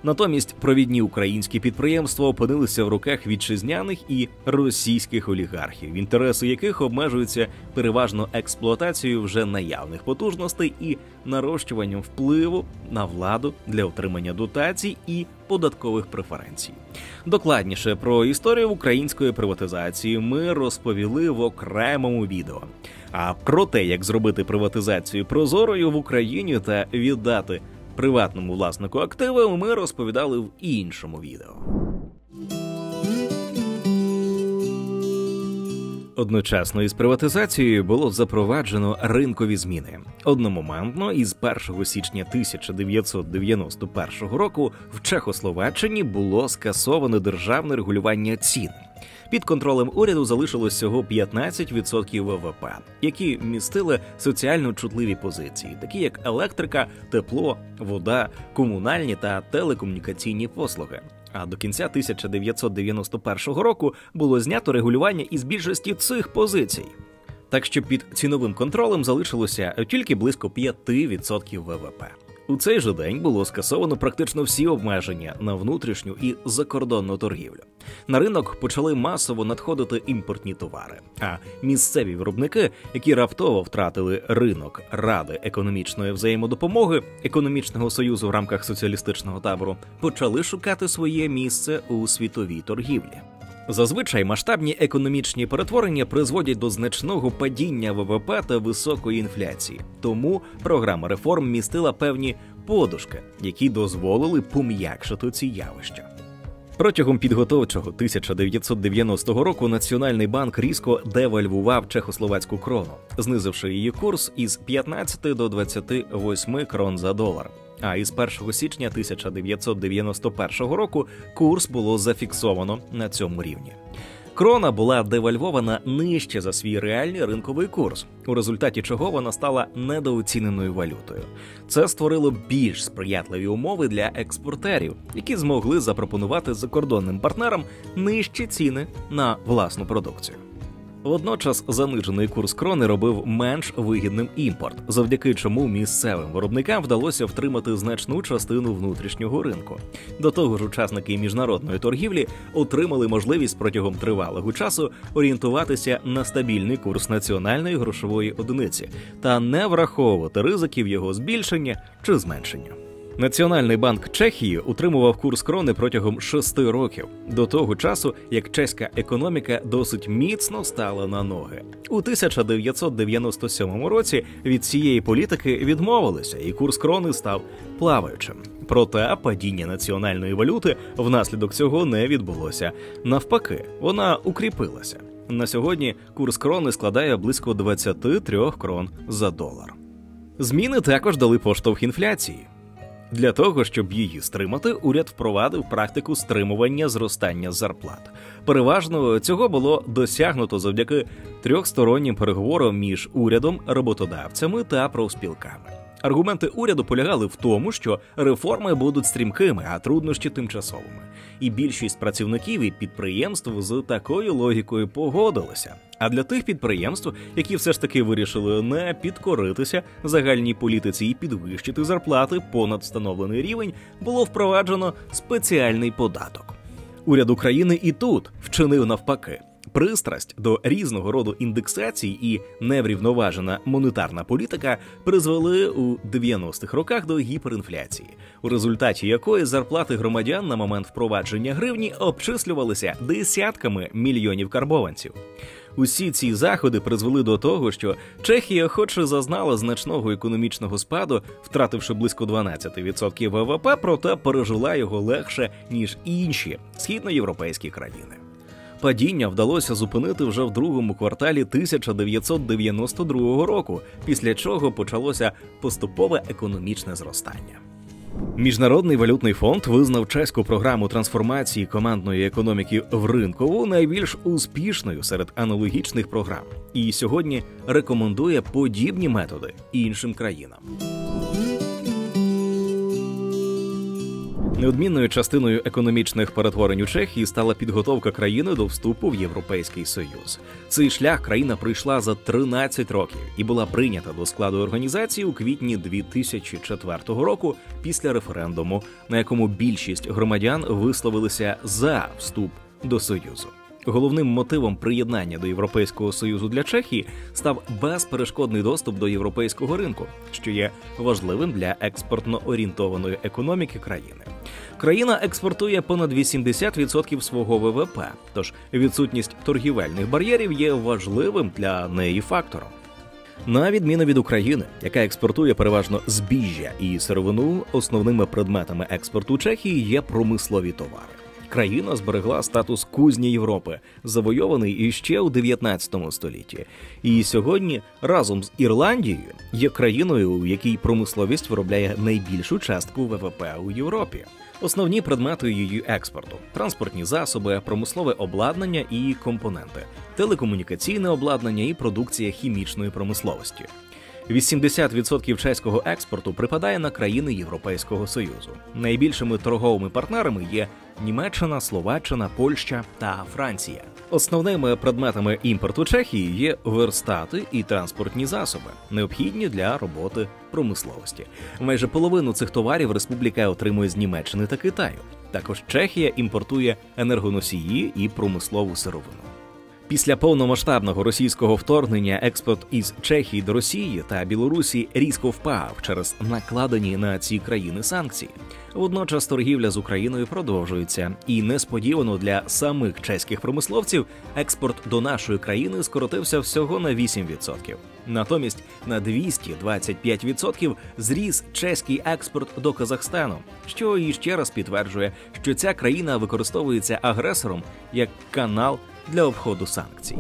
A: Натомість провідні українські підприємства опинилися в руках вітчизняних і російських олігархів, інтереси яких обмежуються переважно експлуатацією вже наявних потужностей і нарощуванням впливу на владу для отримання дотацій і податкових преференцій. Докладніше про історію української приватизації ми розповіли в окремому відео. А про те, як зробити приватизацію прозорою в Україні та віддати приватному власнику активи, ми розповідали в іншому відео. Одночасно із приватизацією було запроваджено ринкові зміни. Одномоментно із 1 січня 1991 року в Чехословаччині було скасовано державне регулювання цін. Під контролем уряду залишилось всього 15% ВВП, які містили соціально чутливі позиції, такі як електрика, тепло, вода, комунальні та телекомунікаційні послуги. А до кінця 1991 року було знято регулювання із більшості цих позицій. Так що під ціновим контролем залишилося тільки близько 5% ВВП. У цей же день було скасовано практично всі обмеження на внутрішню і закордонну торгівлю. На ринок почали масово надходити імпортні товари, а місцеві виробники, які раптово втратили ринок Ради економічної взаємодопомоги, економічного союзу в рамках соціалістичного табору, почали шукати своє місце у світовій торгівлі. Зазвичай масштабні економічні перетворення призводять до значного падіння ВВП та високої інфляції. Тому програма реформ містила певні подушки, які дозволили пом'якшити ці явища. Протягом підготовчого 1990 року Національний банк різко девальвував чехословацьку крону, знизивши її курс із 15 до 28 крон за долар. А із 1 січня 1991 року курс було зафіксовано на цьому рівні. Крона була девальвована нижче за свій реальний ринковий курс, у результаті чого вона стала недооціненою валютою. Це створило більш сприятливі умови для експортерів, які змогли запропонувати закордонним партнерам нижчі ціни на власну продукцію. Водночас занижений курс крони робив менш вигідним імпорт, завдяки чому місцевим виробникам вдалося втримати значну частину внутрішнього ринку. До того ж, учасники міжнародної торгівлі отримали можливість протягом тривалого часу орієнтуватися на стабільний курс національної грошової одиниці та не враховувати ризиків його збільшення чи зменшення. Національний банк Чехії утримував курс крони протягом 6 років, до того часу, як чеська економіка досить міцно стала на ноги. У 1997 році від цієї політики відмовилися, і курс крони став плаваючим. Проте падіння національної валюти внаслідок цього не відбулося. Навпаки, вона укріпилася. На сьогодні курс крони складає близько 23 крон за долар. Зміни також дали поштовх інфляції. Для того, щоб її стримати, уряд впровадив практику стримування зростання зарплат. Переважно цього було досягнуто завдяки трьохстороннім переговорам між урядом, роботодавцями та профспілками. Аргументи уряду полягали в тому, що реформи будуть стрімкими, а труднощі тимчасовими. І більшість працівників і підприємств з такою логікою погодилися. А для тих підприємств, які все ж таки вирішили не підкоритися загальній політиці і підвищити зарплати понад встановлений рівень, було впроваджено спеціальний податок. Уряд України і тут вчинив навпаки. Пристрасть до різного роду індексацій і неврівноважена монетарна політика призвели у 90-х роках до гіперінфляції, у результаті якої зарплати громадян на момент впровадження гривні обчислювалися десятками мільйонів карбованців. Усі ці заходи призвели до того, що Чехія хоч і зазнала значного економічного спаду, втративши близько 12% ВВП, проте пережила його легше, ніж інші східноєвропейські країни. Падіння вдалося зупинити вже в другому кварталі 1992 року, після чого почалося поступове економічне зростання. Міжнародний валютний фонд визнав чеську програму трансформації командної економіки в ринкову найбільш успішною серед аналогічних програм і сьогодні рекомендує подібні методи іншим країнам. Неодмінною частиною економічних перетворень у Чехії стала підготовка країни до вступу в Європейський Союз. Цей шлях країна пройшла за 13 років і була прийнята до складу організації у квітні 2004 року після референдуму, на якому більшість громадян висловилися за вступ до Союзу. Головним мотивом приєднання до Європейського Союзу для Чехії став безперешкодний доступ до європейського ринку, що є важливим для експортно орієнтованої економіки країни. Країна експортує понад 80% свого ВВП, тож відсутність торгівельних бар'єрів є важливим для неї фактором. На відміну від України, яка експортує переважно збіжжя і сировину, основними предметами експорту Чехії є промислові товари. Країна зберегла статус кузні Європи, завойований іще у 19 столітті. І сьогодні разом з Ірландією є країною, у якій промисловість виробляє найбільшу частку ВВП у Європі. Основні предмети її експорту – транспортні засоби, промислове обладнання і компоненти, телекомунікаційне обладнання і продукція хімічної промисловості. 80% чеського експорту припадає на країни Європейського Союзу. Найбільшими торговими партнерами є Німеччина, Словаччина, Польща та Франція. Основними предметами імпорту Чехії є верстати і транспортні засоби, необхідні для роботи промисловості. Майже половину цих товарів республіка отримує з Німеччини та Китаю. Також Чехія імпортує енергоносії і промислову сировину. Після повномасштабного російського вторгнення експорт із Чехії до Росії та Білорусі різко впав через накладені на ці країни санкції. Водночас торгівля з Україною продовжується, і несподівано для самих чеських промисловців експорт до нашої країни скоротився всього на 8%. Натомість на 225% зріс чеський експорт до Казахстану, що іще раз підтверджує, що ця країна використовується агресором як канал для обходу санкцій.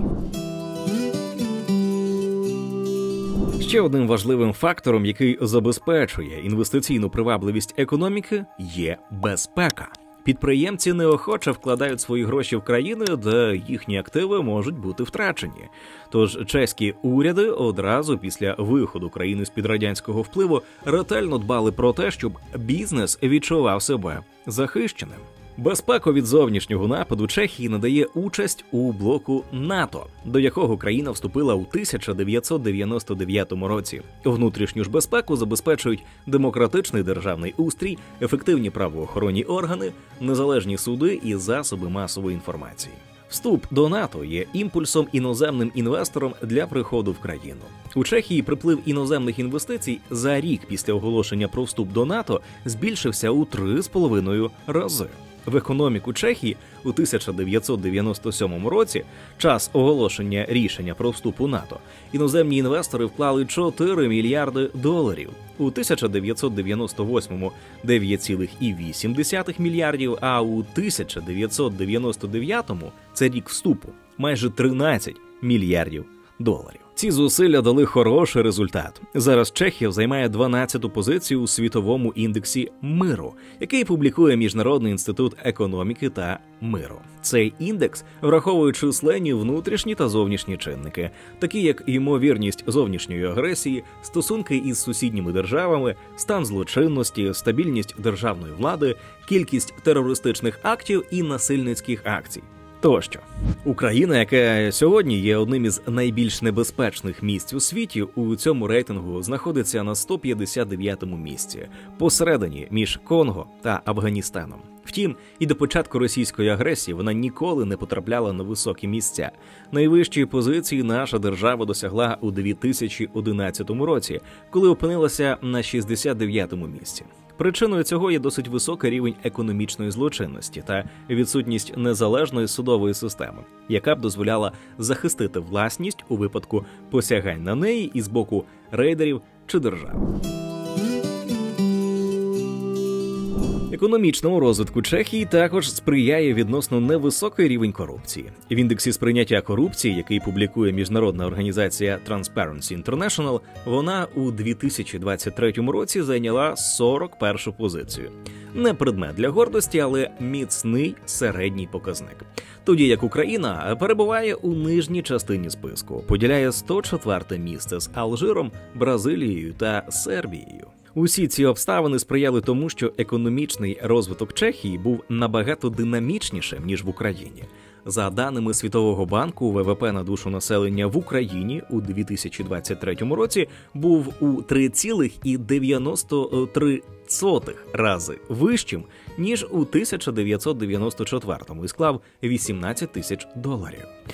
A: Ще одним важливим фактором, який забезпечує інвестиційну привабливість економіки, є безпека. Підприємці неохоче вкладають свої гроші в країни, де їхні активи можуть бути втрачені. Тож чеські уряди одразу після виходу країни з-під радянського впливу ретельно дбали про те, щоб бізнес відчував себе захищеним. Безпеку від зовнішнього нападу Чехії надає участь у блоку НАТО, до якого країна вступила у 1999 році. Внутрішню ж безпеку забезпечують демократичний державний устрій, ефективні правоохоронні органи, незалежні суди і засоби масової інформації. Вступ до НАТО є імпульсом іноземним інвесторам для приходу в країну. У Чехії приплив іноземних інвестицій за рік після оголошення про вступ до НАТО збільшився у 3,5 рази. В економіку Чехії у 1997 році, час оголошення рішення про вступ у НАТО, іноземні інвестори вклали 4 мільярди доларів. У 1998-му – 9,8 мільярдів, а у 1999-му, це рік вступу, майже 13 мільярдів доларів. Ці зусилля дали хороший результат. Зараз Чехія займає 12-ту позицію у світовому індексі миру, який публікує Міжнародний інститут економіки та миру. Цей індекс враховує численні внутрішні та зовнішні чинники, такі як ймовірність зовнішньої агресії, стосунки із сусідніми державами, стан злочинності, стабільність державної влади, кількість терористичних актів і насильницьких акцій. Тощо. Україна, яка сьогодні є одним із найбільш небезпечних місць у світі, у цьому рейтингу знаходиться на 159-му місці, посередині між Конго та Афганістаном. Втім, і до початку російської агресії вона ніколи не потрапляла на високі місця. Найвищої позиції наша держава досягла у 2011 році, коли опинилася на 69-му місці. Причиною цього є досить високий рівень економічної злочинності та відсутність незалежної судової системи, яка б дозволяла захистити власність у випадку посягань на неї із боку рейдерів чи держав. Економічному розвитку Чехії також сприяє відносно невисокий рівень корупції. В індексі сприйняття корупції, який публікує міжнародна організація Transparency International, вона у 2023 році зайняла 41-шу позицію. Не предмет для гордості, але міцний середній показник. Тоді як Україна перебуває у нижній частині списку, поділяє 104-те місце з Алжиром, Бразилією та Сербією. Усі ці обставини сприяли тому, що економічний розвиток Чехії був набагато динамічнішим, ніж в Україні. За даними Світового банку, ВВП на душу населення в Україні у 2023 році був у 3,93 рази вищим, ніж у 1994-му і склав $18 тисяч.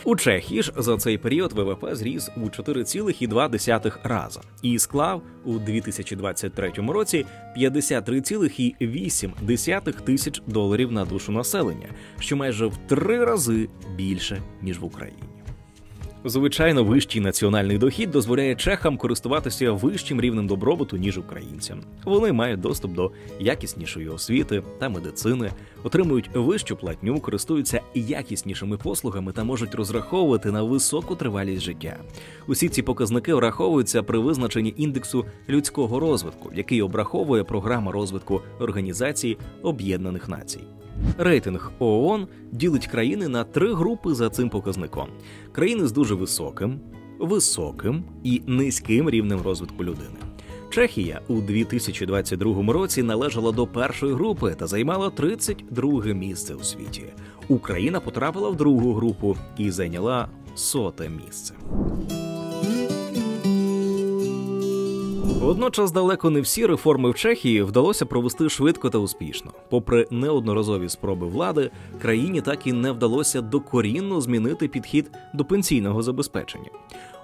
A: У Чехії ж за цей період ВВП зріс у 4,2 рази і склав у 2023 році $53,8 тисяч на душу населення, що майже в 3 рази більше, ніж в Україні. Звичайно, вищий національний дохід дозволяє чехам користуватися вищим рівнем добробуту, ніж українцям. Вони мають доступ до якіснішої освіти та медицини, отримують вищу платню, користуються якіснішими послугами та можуть розраховувати на високу тривалість життя. Усі ці показники враховуються при визначенні індексу людського розвитку, який обраховує програма розвитку Організації Об'єднаних Націй. Рейтинг ООН ділить країни на 3 групи за цим показником. Країни з дуже високим і низьким рівнем розвитку людини. Чехія у 2022 році належала до першої групи та займала 32-ге місце у світі. Україна потрапила в другу групу і зайняла 100-те місце. Водночас далеко не всі реформи в Чехії вдалося провести швидко та успішно. Попри неодноразові спроби влади, країні так і не вдалося докорінно змінити підхід до пенсійного забезпечення.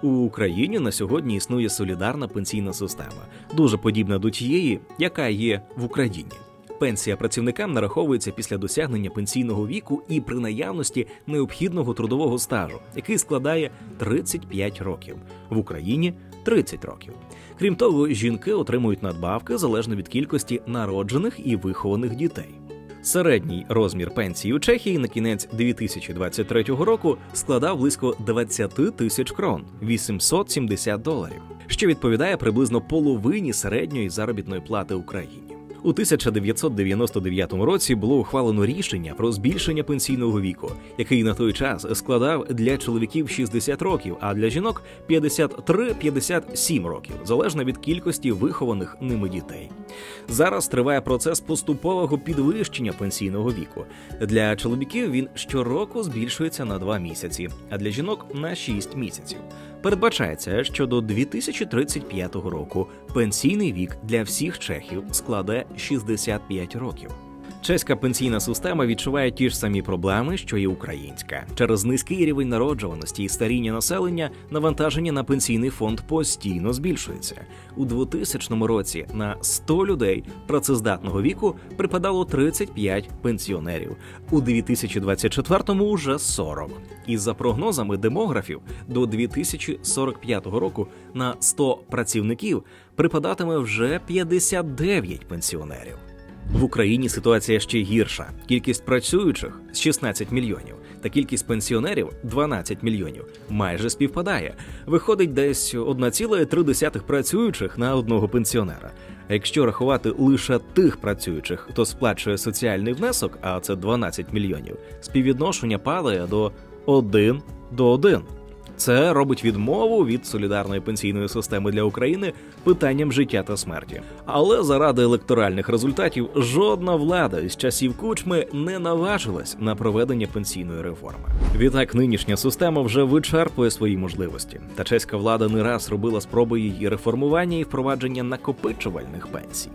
A: У Україні на сьогодні існує солідарна пенсійна система, дуже подібна до тієї, яка є в Україні. Пенсія працівникам нараховується після досягнення пенсійного віку і при наявності необхідного трудового стажу, який складає 35 років. В Україні – 30 років. Крім того, жінки отримують надбавки залежно від кількості народжених і вихованих дітей. Середній розмір пенсії у Чехії на кінець 2023 року складав близько 20 тисяч крон – $870, що відповідає приблизно половині середньої заробітної плати в Україні. У 1999 році було ухвалено рішення про збільшення пенсійного віку, який на той час складав для чоловіків 60 років, а для жінок 53-57 років, залежно від кількості вихованих ними дітей. Зараз триває процес поступового підвищення пенсійного віку. Для чоловіків він щороку збільшується на 2 місяці, а для жінок – на 6 місяців. Передбачається, що до 2035 року пенсійний вік для всіх чехів складе 65 років. Чеська пенсійна система відчуває ті ж самі проблеми, що і українська. Через низький рівень народжуваності і старіння населення навантаження на пенсійний фонд постійно збільшується. У 2000 році на 100 людей працездатного віку припадало 35 пенсіонерів. У 2024-му уже 40. І за прогнозами демографів, до 2045 року на 100 працівників припадатиме вже 59 пенсіонерів. В Україні ситуація ще гірша. Кількість працюючих – 16 мільйонів, та кількість пенсіонерів – 12 мільйонів. Майже співпадає. Виходить десь 1,3 працюючих на одного пенсіонера. А якщо рахувати лише тих працюючих, хто сплачує соціальний внесок, а це 12 мільйонів, співвідношення падає до 1:1. Це робить відмову від солідарної пенсійної системи для України питанням життя та смерті. Але заради електоральних результатів жодна влада із часів Кучми не наважилась на проведення пенсійної реформи. Відтак нинішня система вже вичерпує свої можливості. Та чеська влада не раз робила спроби її реформування і впровадження накопичувальних пенсій.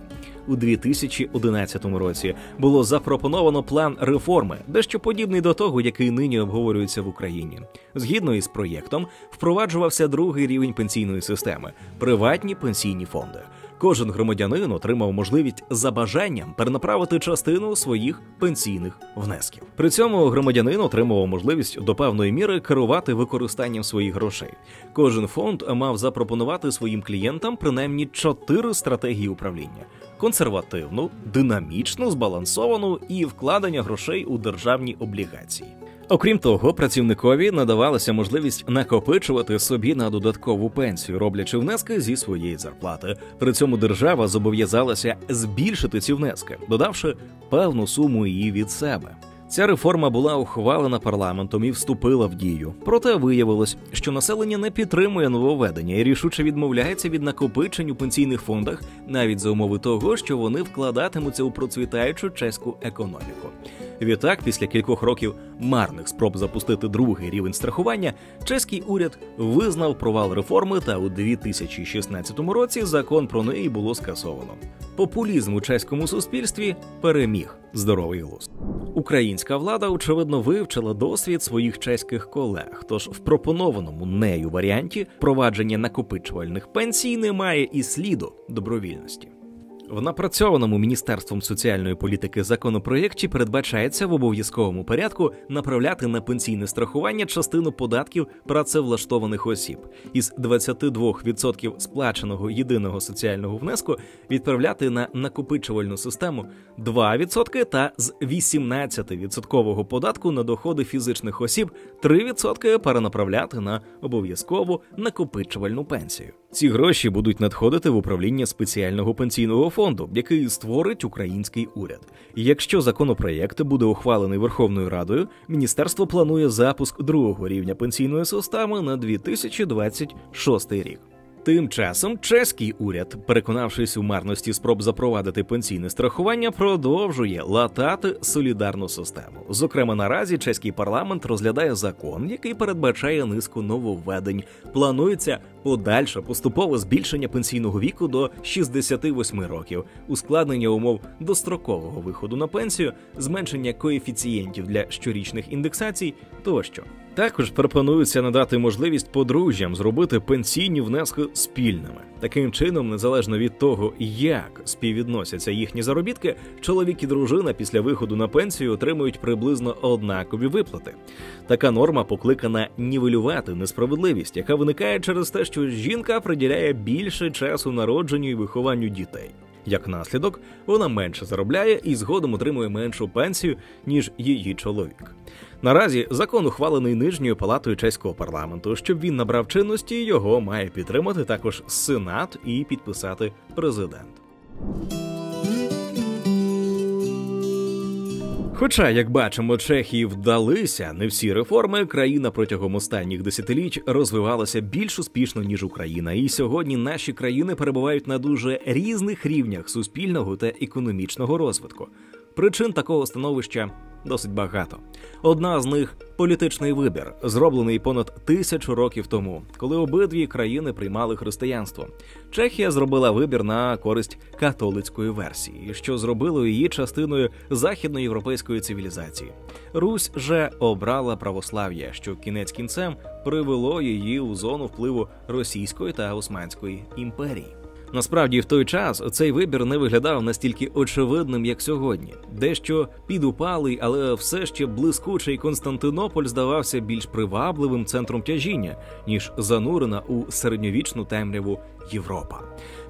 A: У 2011 році було запропоновано план реформи, дещо подібний до того, який нині обговорюється в Україні. Згідно із проєктом, впроваджувався другий рівень пенсійної системи – приватні пенсійні фонди. Кожен громадянин отримав можливість за бажанням перенаправити частину своїх пенсійних внесків. При цьому громадянин отримував можливість до певної міри керувати використанням своїх грошей. Кожен фонд мав запропонувати своїм клієнтам принаймні 4 стратегії управління – консервативну, динамічну, збалансовану і вкладення грошей у державні облігації. Окрім того, працівникові надавалася можливість накопичувати собі на додаткову пенсію, роблячи внески зі своєї зарплати. При цьому держава зобов'язалася збільшити ці внески, додавши певну суму її від себе. Ця реформа була ухвалена парламентом і вступила в дію. Проте виявилось, що населення не підтримує нововведення і рішуче відмовляється від накопичень у пенсійних фондах, навіть за умови того, що вони вкладатимуться у процвітаючу чеську економіку. Відтак, після кількох років марних спроб запустити другий рівень страхування, чеський уряд визнав провал реформи, та у 2016 році закон про неї було скасовано. Популізм у чеському суспільстві переміг здоровий глузд. Українська влада, очевидно, вивчила досвід своїх чеських колег, тож в пропонованому нею варіанті впровадження накопичувальних пенсій не має і сліду добровільності. В напрацьованому Міністерством соціальної політики законопроєкті передбачається в обов'язковому порядку направляти на пенсійне страхування частину податків працевлаштованих осіб. Із 22% сплаченого єдиного соціального внеску відправляти на накопичувальну систему 2% та з 18% податку на доходи фізичних осіб 3% перенаправляти на обов'язкову накопичувальну пенсію. Ці гроші будуть надходити в управління спеціального пенсійного фонду, який створить український уряд. І якщо законопроєкт буде ухвалений Верховною Радою, міністерство планує запуск другого рівня пенсійної системи на 2026 рік. Тим часом чеський уряд, переконавшись у марності спроб запровадити пенсійне страхування, продовжує латати солідарну систему. Зокрема, наразі чеський парламент розглядає закон, який передбачає низку нововведень. Планується подальше поступове збільшення пенсійного віку до 68 років, ускладнення умов дострокового виходу на пенсію, зменшення коефіцієнтів для щорічних індексацій тощо. Також пропонується надати можливість подружжям зробити пенсійні внески спільними. Таким чином, незалежно від того, як співвідносяться їхні заробітки, чоловік і дружина після виходу на пенсію отримують приблизно однакові виплати. Така норма покликана нівелювати несправедливість, яка виникає через те, що жінка приділяє більше часу народженню і вихованню дітей. Як наслідок, вона менше заробляє і згодом отримує меншу пенсію, ніж її чоловік. Наразі закон ухвалений Нижньою палатою чеського парламенту. Щоб він набрав чинності, його має підтримати також Сенат і підписати президент. Хоча, як бачимо, Чехії вдалися не всі реформи, країна протягом останніх десятиліть розвивалася більш успішно, ніж Україна. І сьогодні наші країни перебувають на дуже різних рівнях суспільного та економічного розвитку. Причин такого становища досить багато. Одна з них – політичний вибір, зроблений понад 1000 років тому, коли обидві країни приймали християнство. Чехія зробила вибір на користь католицької версії, що зробило її частиною західноєвропейської цивілізації. Русь же обрала православ'я, що кінець кінцем привело її у зону впливу Російської та Османської імперії. Насправді, в той час цей вибір не виглядав настільки очевидним, як сьогодні. Дещо підупалий, але все ще блискучий Константинополь здавався більш привабливим центром тяжіння, ніж занурена у середньовічну темряву Європа.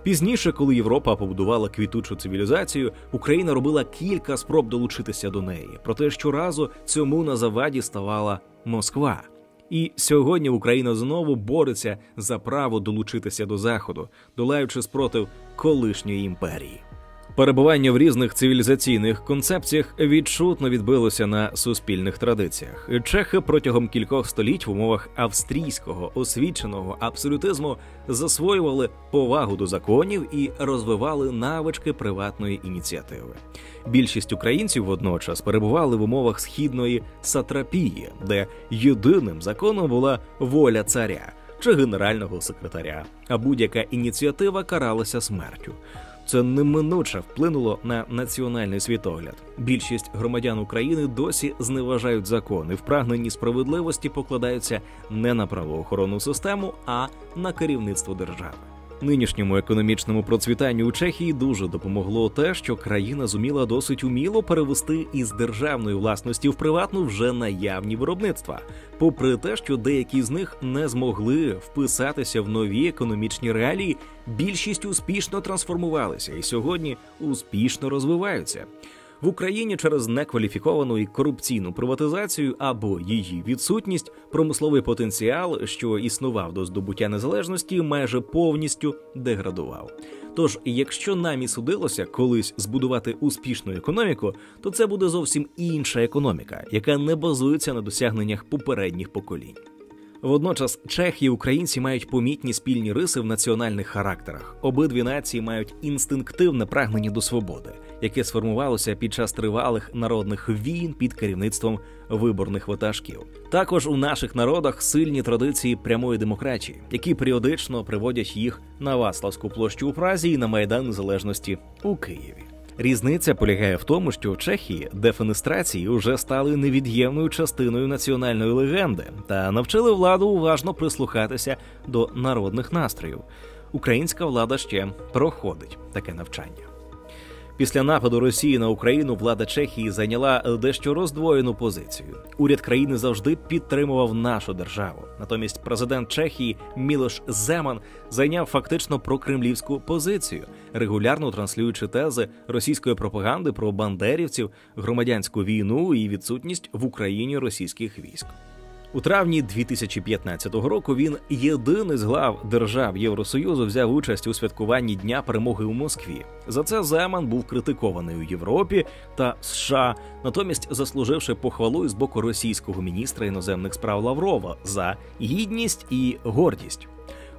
A: Пізніше, коли Європа побудувала квітучу цивілізацію, Україна робила кілька спроб долучитися до неї. Проте щоразу цьому на заваді ставала Москва. І сьогодні Україна знову бореться за право долучитися до Заходу, долаючи спротив колишньої імперії. Перебування в різних цивілізаційних концепціях відчутно відбилося на суспільних традиціях. Чехи протягом кількох століть в умовах австрійського освіченого абсолютизму засвоювали повагу до законів і розвивали навички приватної ініціативи. Більшість українців водночас перебували в умовах східної сатрапії, де єдиним законом була воля царя чи генерального секретаря, а будь-яка ініціатива каралася смертю. Це неминуче вплинуло на національний світогляд. Більшість громадян України досі зневажають закони, в прагненні справедливості покладаються не на правоохоронну систему, а на керівництво держави. Нинішньому економічному процвітанню у Чехії дуже допомогло те, що країна зуміла досить уміло перевести із державної власності в приватну вже наявні виробництва, попри те, що деякі з них не змогли вписатися в нові економічні реалії, більшість успішно трансформувалися і сьогодні успішно розвиваються. В Україні через некваліфіковану і корупційну приватизацію або її відсутність промисловий потенціал, що існував до здобуття незалежності, майже повністю деградував. Тож, якщо нам і судилося колись збудувати успішну економіку, то це буде зовсім інша економіка, яка не базується на досягненнях попередніх поколінь. Водночас чехи і українці мають помітні спільні риси в національних характерах. Обидві нації мають інстинктивне прагнення до свободи, яке сформувалося під час тривалих народних війн під керівництвом виборних ватажків. Також у наших народах сильні традиції прямої демократії, які періодично приводять їх на Вацлавську площу у Празі і на Майдан Незалежності у Києві. Різниця полягає в тому, що в Чехії дефенестрації вже стали невід'ємною частиною національної легенди та навчили владу уважно прислухатися до народних настроїв. Українська влада ще проходить таке навчання. Після нападу Росії на Україну влада Чехії зайняла дещо роздвоєну позицію. Уряд країни завжди підтримував нашу державу. Натомість президент Чехії Мілош Земан зайняв фактично прокремлівську позицію, регулярно транслюючи тези російської пропаганди про бандерівців, громадянську війну і відсутність в Україні російських військ. У травні 2015 року він, єдиний з глав держав Євросоюзу, взяв участь у святкуванні Дня перемоги у Москві. За це Земан був критикований у Європі та США, натомість заслуживши похвалу з боку російського міністра іноземних справ Лаврова за гідність і гордість.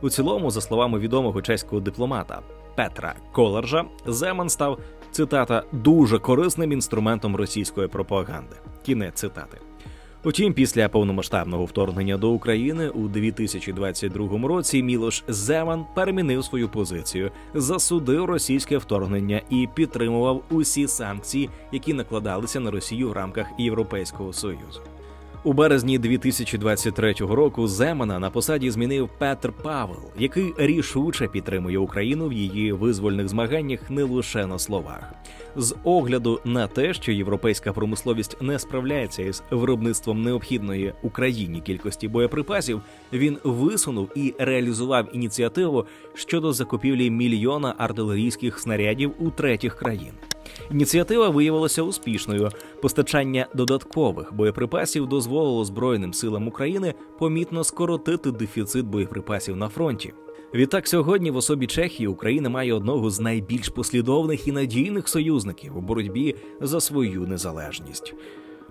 A: У цілому, за словами відомого чеського дипломата Петра Коларжа, Земан став, цитата, «дуже корисним інструментом російської пропаганди». Кінець цитати. Утім, після повномасштабного вторгнення до України у 2022 році Мілош Земан перемінив свою позицію, засудив російське вторгнення і підтримував усі санкції, які накладалися на Росію в рамках Європейського Союзу. У березні 2023 року Земана на посаді змінив Петр Павел, який рішуче підтримує Україну в її визвольних змаганнях не лише на словах. З огляду на те, що європейська промисловість не справляється із виробництвом необхідної Україні кількості боєприпасів, він висунув і реалізував ініціативу щодо закупівлі 1 мільйона артилерійських снарядів у третіх країн. Ініціатива виявилася успішною. Постачання додаткових боєприпасів дозволило Збройним силам України помітно скоротити дефіцит боєприпасів на фронті. Відтак сьогодні в особі Чехії Україна має одного з найбільш послідовних і надійних союзників у боротьбі за свою незалежність.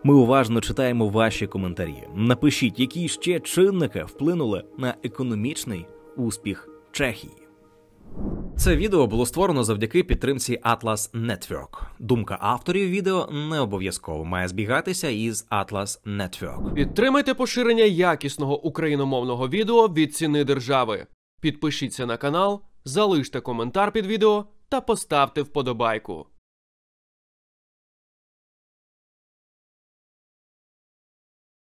A: Ми уважно читаємо ваші коментарі. Напишіть, які ще чинники вплинули на економічний успіх Чехії. Це відео було створено завдяки підтримці Atlas Network. Думка авторів відео не обов'язково має збігатися із Atlas Network.
B: Підтримайте поширення якісного україномовного відео від ціни держави. Підпишіться на канал, залиште коментар під відео та поставте вподобайку.